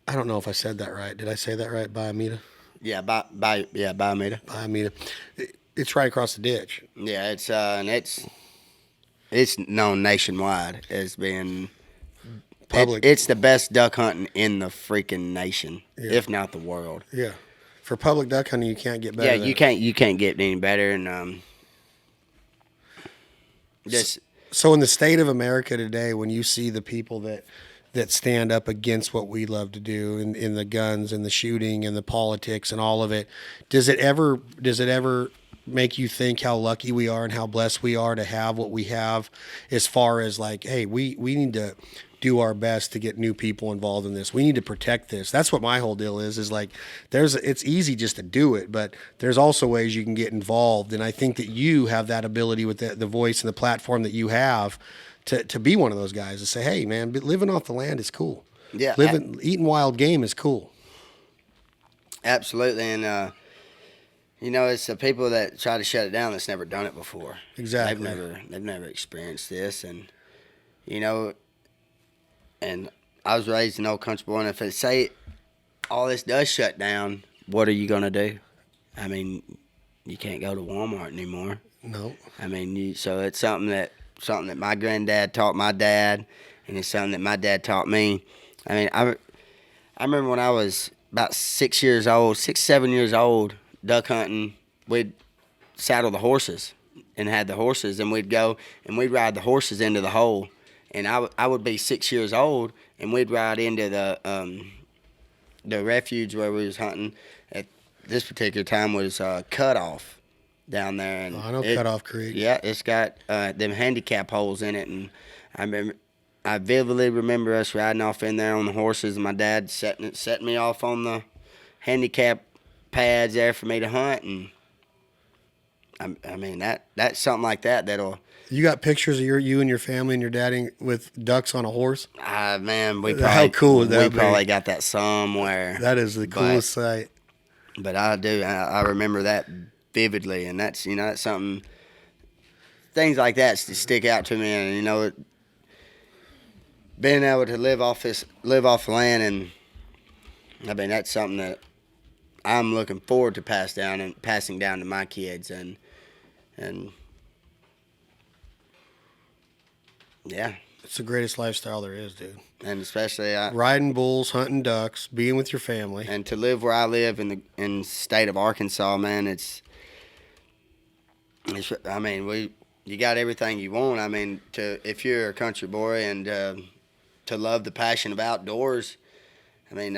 don't know if I said that right. Did I say that right? Biomeda. Yeah, Biomeda. Biomeda. It's right across the ditch. Yeah, and it's known nationwide as being Public. It's the best duck hunting in the freaking nation, Yeah. if not the world. Yeah. For public duck hunting, you can't get better. Yeah, than you can't get any better, and just So in the state of America today, when you see the people that stand up against what we love to do in the guns and the shooting and the politics and all of it, does it ever make you think how lucky we are and how blessed we are to have what we have, as far as like, hey, we need to do our best to get new people involved in this. We need to protect this. That's what my whole deal is like it's easy just to do it, but there's also ways you can get involved. And I think that you have that ability with the voice and the platform that you have to be one of those guys to say, hey man, living off the land is cool. Yeah. Eating wild game is cool. Absolutely. And it's the people that try to shut it down that's never done it before. Exactly. They've never experienced this, and and I was raised an old country boy, and if it say all this does shut down, what are you gonna do? I mean, you can't go to Walmart anymore. No. I mean, so it's something that my granddad taught my dad, and it's something that my dad taught me. I mean, I remember when I was about 6 years old, 6, 7 years old, duck hunting. We'd saddle the horses and had the horses, and we'd go and we'd ride the horses into the hole. And I would be 6 years old, and we'd ride into the refuge where we was hunting. At this particular time was Cutoff down there. And I know Cutoff Creek. Yeah, it's got them handicap holes in it, and I vividly remember us riding off in there on the horses, and my dad setting me off on the handicap pads there for me to hunt. And I mean that's something like that'll. You got pictures of you and your family and your daddy with ducks on a horse? Man, How cool would that we be? probably got that somewhere. That is the coolest sight. But I do. I remember that vividly, and that's that's something. Things like that stick out to me, and being able to live off the land, and I mean that's something that I'm looking forward to passing down to my kids, and yeah. It's the greatest lifestyle there is, dude. And especially riding bulls, hunting ducks, being with your family, and to live where I live in the state of Arkansas, man, it's I mean, you got everything you want. I mean, if you're a country boy and to love the passion of outdoors, I mean,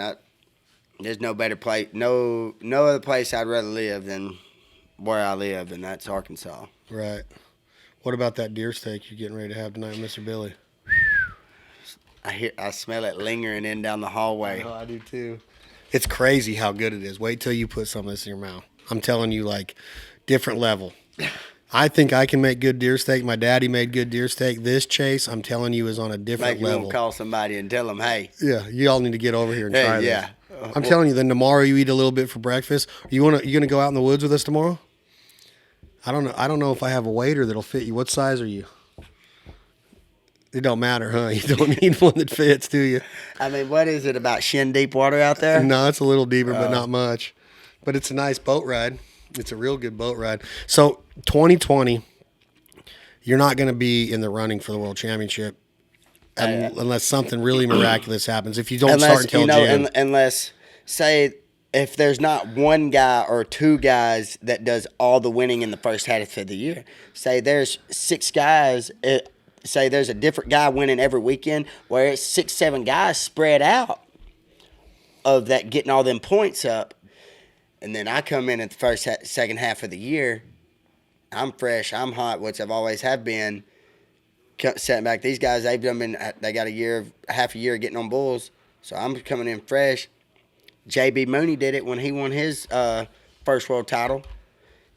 there's no better place, no other place I'd rather live than where I live, and that's Arkansas. Right. What about that deer steak you're getting ready to have tonight, Mr. Billy? I smell it lingering in down the hallway. Oh, I do too. It's crazy how good it is. Wait till you put some of this in your mouth. I'm telling you, like, different level. I think I can make good deer steak. My daddy made good deer steak. This, Chase, I'm telling you, is on a different level. You want to call somebody and tell them, hey. Yeah, you all need to get over here and try this. Yeah. I'm telling you, then tomorrow you eat a little bit for breakfast. You gonna go out in the woods with us tomorrow? I don't know if I have a waiter that'll fit you. What size are you? It don't matter, huh? You don't need one that fits, do you? I mean, what is it, about shin deep water out there? No, it's a little deeper, but not much. But it's a nice boat ride. It's a real good boat ride. So 2020, you're not going to be in the running for the World Championship unless something really miraculous happens. If you don't start until June. Unless, say, if there's not one guy or two guys that does all the winning in the first half of the year. Say there's 6 guys, say there's a different guy winning every weekend, where it's 6, 7 guys spread out of that getting all them points up, and then I come in at the second half of the year. I'm fresh, I'm hot, which I've always have been. Setting back these guys, they got half a year getting on bulls, so I'm coming in fresh. JB Mooney did it when he won his first world title.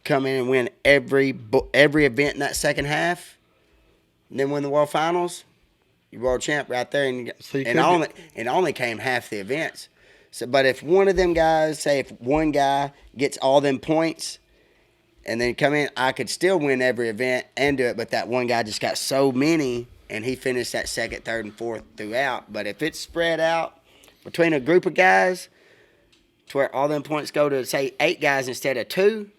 Come in and win every event in that second half, and then win the world finals. You world champ right there, and only came half the events. So, but if one of them guys, say if one guy gets all them points, and then come in, I could still win every event and do it. But that one guy just got so many, and he finished that second, third, and fourth throughout. But if it's spread out between a group of guys, to where all them points go to say 8 guys instead of 2.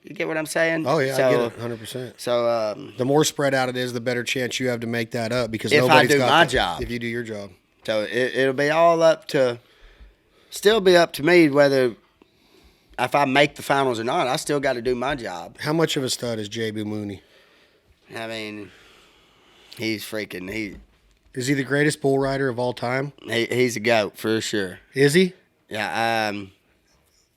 You get what I'm saying? Oh, yeah, I get it 100%. So the more spread out it is, the better chance you have to make that up, because if nobody's I do got my job. If you do your job. So it'll be all still be up to me whether if I make the finals or not. I still got to do my job. How much of a stud is J.B. Mooney? I mean, he's freaking. Is he the greatest bull rider of all time? He's a GOAT for sure. Is he? Yeah.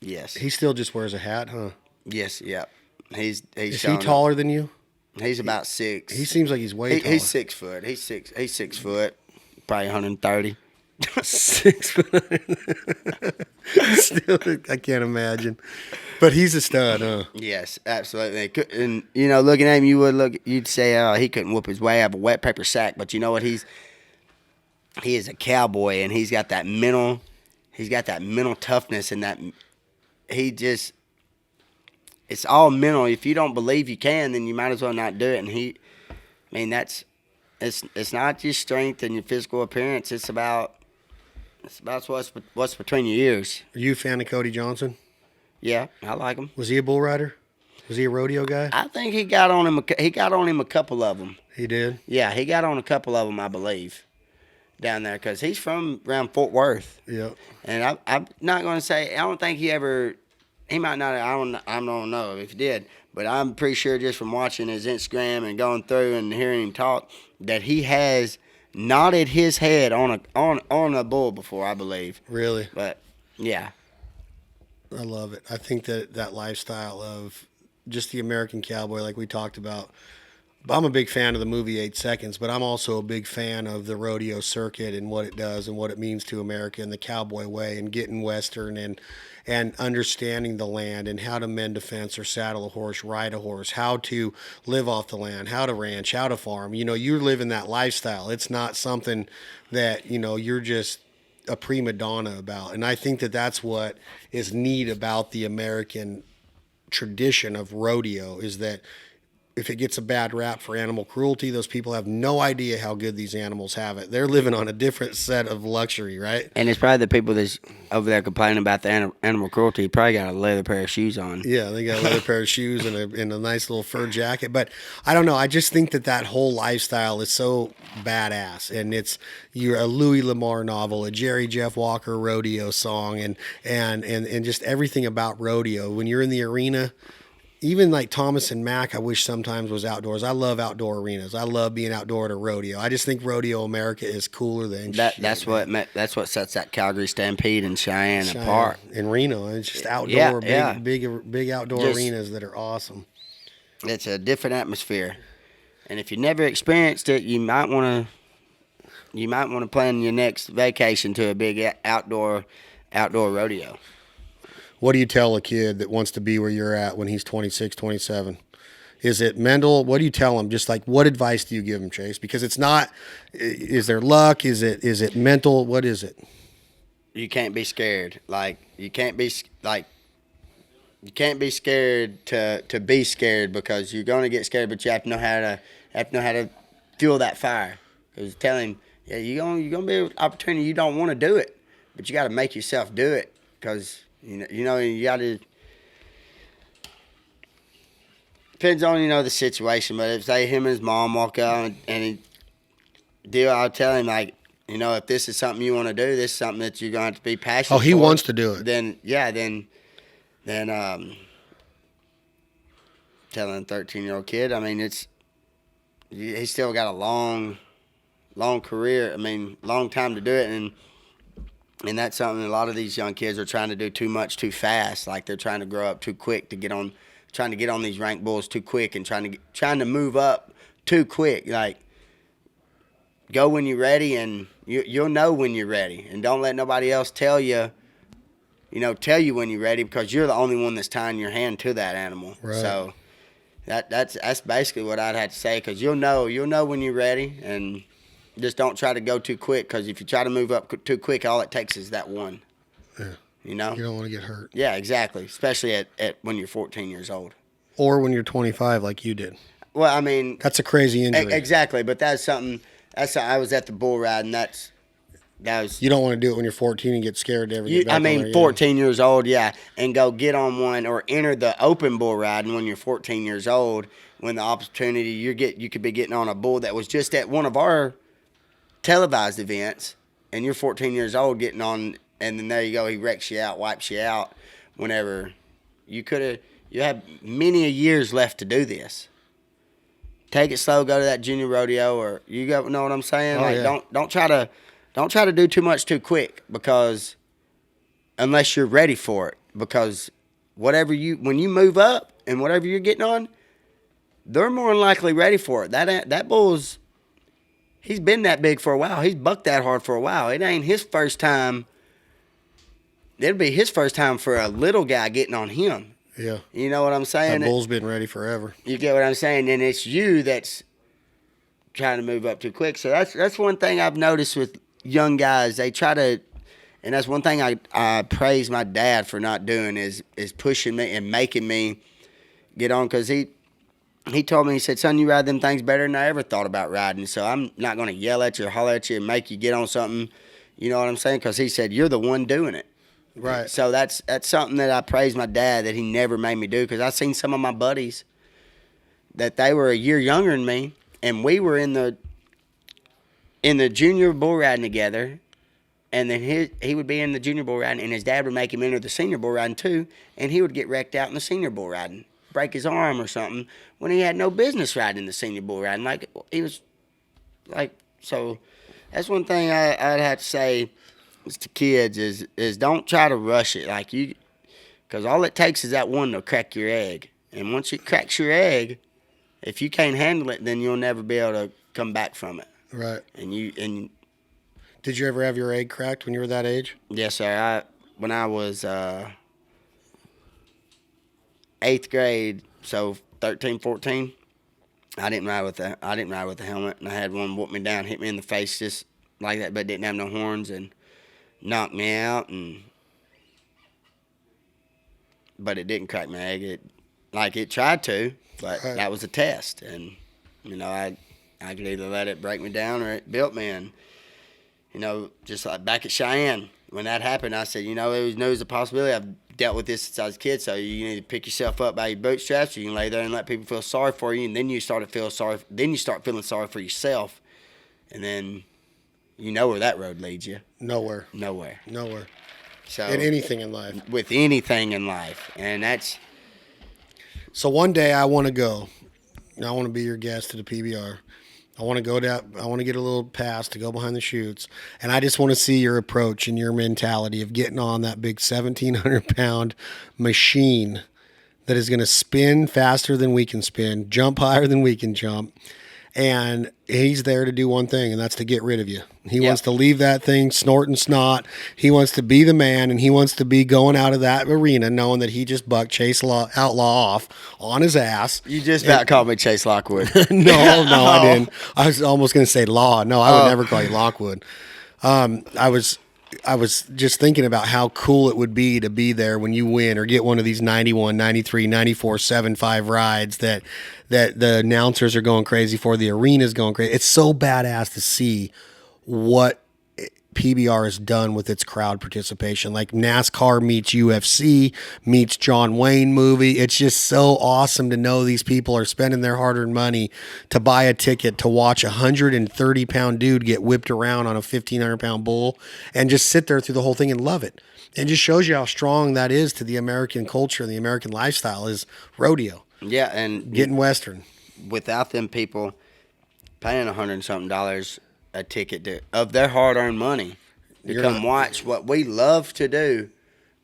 Yes. He still just wears a hat, huh? Yes. Yeah. Is he taller than you? He's about 6. He seems like he's way taller. He's 6 foot. He's 6 foot. Probably 130. 6 foot. Still, I can't imagine. But he's a stud, huh? Yes, absolutely. And looking at him, you'd say he couldn't whoop his way out of a wet paper sack. But you know what? He is a cowboy, and he's got that mental toughness, and that it's all mental. If you don't believe you can, then you might as well not do it. And it's not just strength and your physical appearance. It's about what's between your ears. Are you a fan of Cody Johnson? Yeah, I like him. Was he a bull rider? Was he a rodeo guy? I think he got on him. He got on him a couple of them. He did? Yeah, he got on a couple of them, I believe, down there, because he's from around Fort Worth. Yep. And I'm not going to say, I don't think he ever, he might not, I don't know if he did, but I'm pretty sure just from watching his Instagram and going through and hearing him talk that he has nodded his head on a bull before, I believe. Really? But, yeah. I love it. I think that lifestyle of just the American cowboy, like we talked about. I'm a big fan of the movie 8 Seconds, but I'm also a big fan of the rodeo circuit and what it does and what it means to America and the cowboy way and getting Western and understanding the land and how to mend a fence or saddle a horse, ride a horse, how to live off the land, how to ranch, how to farm. You're living that lifestyle. It's not something that, you're just a prima donna about. And I think that's what is neat about the American tradition of rodeo, is that if it gets a bad rap for animal cruelty, those people have no idea how good these animals have it. They're living on a different set of luxury, right? And it's probably the people that's over there complaining about the animal cruelty probably got a leather pair of shoes on. Yeah, they got a leather pair of shoes and a nice little fur jacket. But I don't know. I just think that whole lifestyle is so badass. And you're a Louis L'Amour novel, a Jerry Jeff Walker rodeo song, and just everything about rodeo. When you're in the arena, even like Thomas and Mack, I wish sometimes was outdoors. I love outdoor arenas. I love being outdoor at a rodeo. I just think Rodeo America is cooler than that's what sets that Calgary Stampede and Cheyenne apart. In Reno, it's just outdoor, big outdoor arenas that are awesome. It's a different atmosphere, and if you never experienced it, you might want to plan your next vacation to a big outdoor rodeo. What do you tell a kid that wants to be where you're at when he's 26, 27? Is it mental? What do you tell him? Just like, what advice do you give him, Chase? Because it's not, is there luck? Is it mental? What is it? You can't be scared. You can't be scared to be scared, because you're going to get scared, but you have to know how to fuel that fire. Because tell him, yeah, you're going to be an opportunity. You don't want to do it, but you got to make yourself do it, because you got to. Depends on the situation, but if say him and his mom walk out and I'll tell him if this is something you want to do, this is something that you're going to have to be passionate. Oh, he wants to do it. Then telling a 13-year-old kid, I mean, he's still got a long career. I mean, long time to do it, and that's something a lot of these young kids are trying to do too much too fast. Like they're trying to grow up too quick to get on, trying to get on these ranked bulls too quick, and trying to move up too quick. Like go when you're ready, and you'll know when you're ready, and don't let nobody else tell you. Tell you when you're ready, because you're the only one that's tying your hand to that animal. Right. So that's basically what I'd have to say, because you'll know when you're ready, and just don't try to go too quick, because if you try to move up too quick, all it takes is that one. Yeah. You know? You don't want to get hurt. Yeah, exactly. Especially at when you're 14 years old. Or when you're 25 like you did. Well, I mean... That's a crazy injury. Exactly, but that's something... I was at the bull ride, and that was... You don't want to do it when you're 14 and get scared to ever get back on there, 14 years old, yeah, and go get on one or enter the open bull riding when you're 14 years old, when the opportunity you could be getting on a bull that was just at one of our televised events, and you're 14 years old getting on, and then there you go, he wrecks you out, wipes you out. Whenever you have many years left to do this. Take it slow, go to that junior rodeo, or know what I'm saying? Oh, like yeah. don't try to do too much too quick, because unless you're ready for it, because when you move up and whatever you're getting on, they're more than likely ready for it. That bull's, he's been that big for a while. He's bucked that hard for a while. It ain't his first time. It'll be his first time for a little guy getting on him. Yeah. You know what I'm saying? That bull's been ready forever. You get what I'm saying? And it's you that's trying to move up too quick. So that's one thing I've noticed with young guys. They try to, and that's one thing I praise my dad for not doing is pushing me and making me get on, because he told me, he said, son, you ride them things better than I ever thought about riding. So I'm not going to yell at you or holler at you and make you get on something. You know what I'm saying? Because he said, you're the one doing it. Right. So that's something that I praise my dad that he never made me do, because I seen some of my buddies that they were a year younger than me, and we were in the junior bull riding together, and then he would be in the junior bull riding, and his dad would make him enter the senior bull riding too, and he would get wrecked out in the senior bull riding, break his arm or something, when he had no business riding the senior bull riding. Like he was like, so that's one thing I'd have to say to kids is don't try to rush it, like you, because all it takes is that one to crack your egg, and once it cracks your egg, if you can't handle it, then you'll never be able to come back from it. Right. And did you ever have your egg cracked when you were that age? yes, sir. When I was 8th grade, so 13, 14, I didn't ride with the helmet, and I had one whoop me down, hit me in the face just like that, but didn't have no horns, and knocked me out, but it didn't crack my egg. It tried to, but Right. that was a test, and I could either let it break me down or it built me. And just like back at Cheyenne, when that happened, I said, there's a possibility. I've dealt with this since I was a kid, so you need to pick yourself up by your bootstraps. You can lay there and let people feel sorry for you, and then you start feeling sorry for yourself, and then you know where that road leads you. Nowhere. So In anything in life. with anything in life, and that's So one day I want to go. I want to be your guest at the PBR. I want to go down. I want to get a little pass to go behind the chutes, and I just want to see your approach and your mentality of getting on that big 1,700-pound machine that is going to spin faster than we can spin, jump higher than we can jump, and he's there to do one thing, and that's to get rid of you. He wants to leave that thing snorting snot. He wants to be the man, and he wants to be going out of that arena knowing that he just bucked Chase Outlaw off on his ass. you just about called me Chase Lockwood. No, I didn't. I was almost going to say Law. No, I would never call you Lockwood. I was just thinking about how cool it would be to be there when you win or get one of these 91, 93, 94, 7.5 rides that the announcers are going crazy for, the arena's going crazy. It's so badass to see what PBR has done with its crowd participation. Like NASCAR meets UFC, meets John Wayne movie. It's just so awesome to know these people are spending their hard-earned money to buy a ticket to watch a 130-pound dude get whipped around on a 1,500-pound bull and just sit there through the whole thing and love it. It just shows you how strong that is to the American culture and the American lifestyle is rodeo. Yeah, and Getting Western. without them people, paying $100 and something a ticket of their hard-earned money to come watch what we love to do,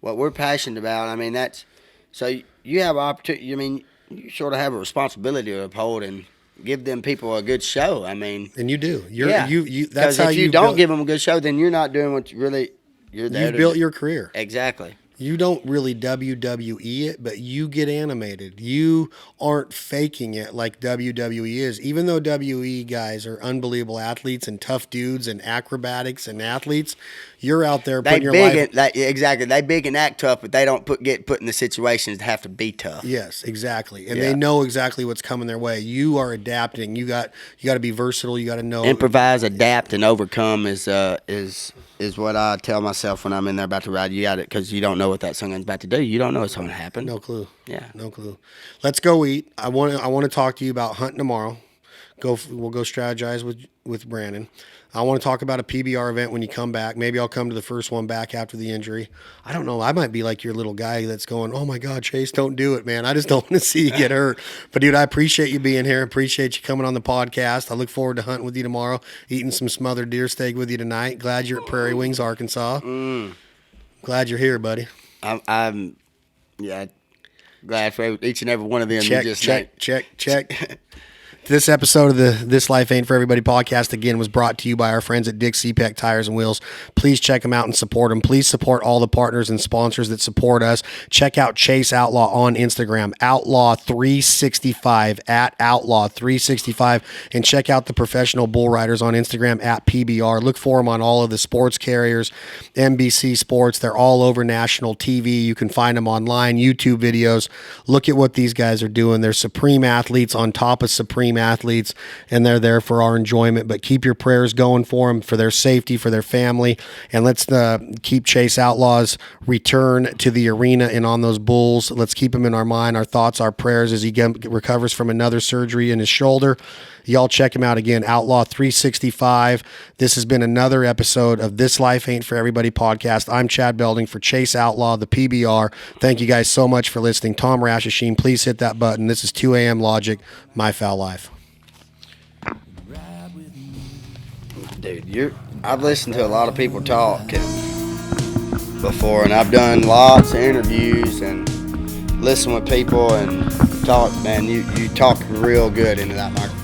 what we're passionate about. I mean, that's so you have opportunity. I mean, you sort of have a responsibility to uphold and give them people a good show. I mean, and you do. Yeah. That's how if you don't give them a good show, then you're not doing what you're there. You've built your career. Exactly. You don't really WWE it, but you get animated. You aren't faking it like WWE is. Even though WWE guys are unbelievable athletes and tough dudes and acrobatics and athletes, you're out there putting your life. Exactly. They big and act tough, but they don't get put in the situations to have to be tough. Yes, exactly. And they know exactly what's coming their way. You are adapting. You got to be versatile. You got to know. Improvise, adapt, and overcome is what I tell myself when I'm in there about to ride. You got it, because you don't know what that someone's about to do. You don't know what's going to happen. No clue. Yeah, no clue. Let's go eat. I want to talk to you about hunting tomorrow. We'll go strategize with Brandon. I want to talk about a PBR event when you come back. Maybe I'll come to the first one back after the injury. I don't know. I might be like your little guy that's going, oh my God, Chase, don't do it, man. I just don't want to see you get hurt. But dude, I appreciate you being here. Appreciate you coming on the podcast. I look forward to hunting with you tomorrow, eating some smothered deer steak with you tonight. Glad you're at Prairie Wings, Arkansas. Glad you're here, buddy. I'm glad for each and every one of them. Check. This episode of the This Life Ain't For Everybody podcast, again, was brought to you by our friends at Dick CPEC Tires and Wheels. Please check them out and support them. Please support all the partners and sponsors that support us. Check out Chase Outlaw on Instagram, Outlaw365, at Outlaw365, and check out the Professional Bull Riders on Instagram, at PBR. Look for them on all of the sports carriers, NBC Sports. They're all over national TV. You can find them online, YouTube videos. Look at what these guys are doing. They're supreme athletes on top of supreme athletes, and they're there for our enjoyment. But keep your prayers going for them, for their safety, for their family, and let's keep Chase Outlaw's return to the arena and on those bulls. Let's keep him in our mind, our thoughts, our prayers as he recovers from another surgery in his shoulder. Y'all check him out again, Outlaw 365. This has been another episode of This Life Ain't For Everybody podcast. I'm Chad Belding for Chase Outlaw, the PBR. Thank you guys so much for listening. Tom Rashashine, please hit that button. This is 2 a.m. Logic, My Foul Life. Dude, I've listened to a lot of people talk before, and I've done lots of interviews and listened with people and talk. Man, you talk real good into that microphone.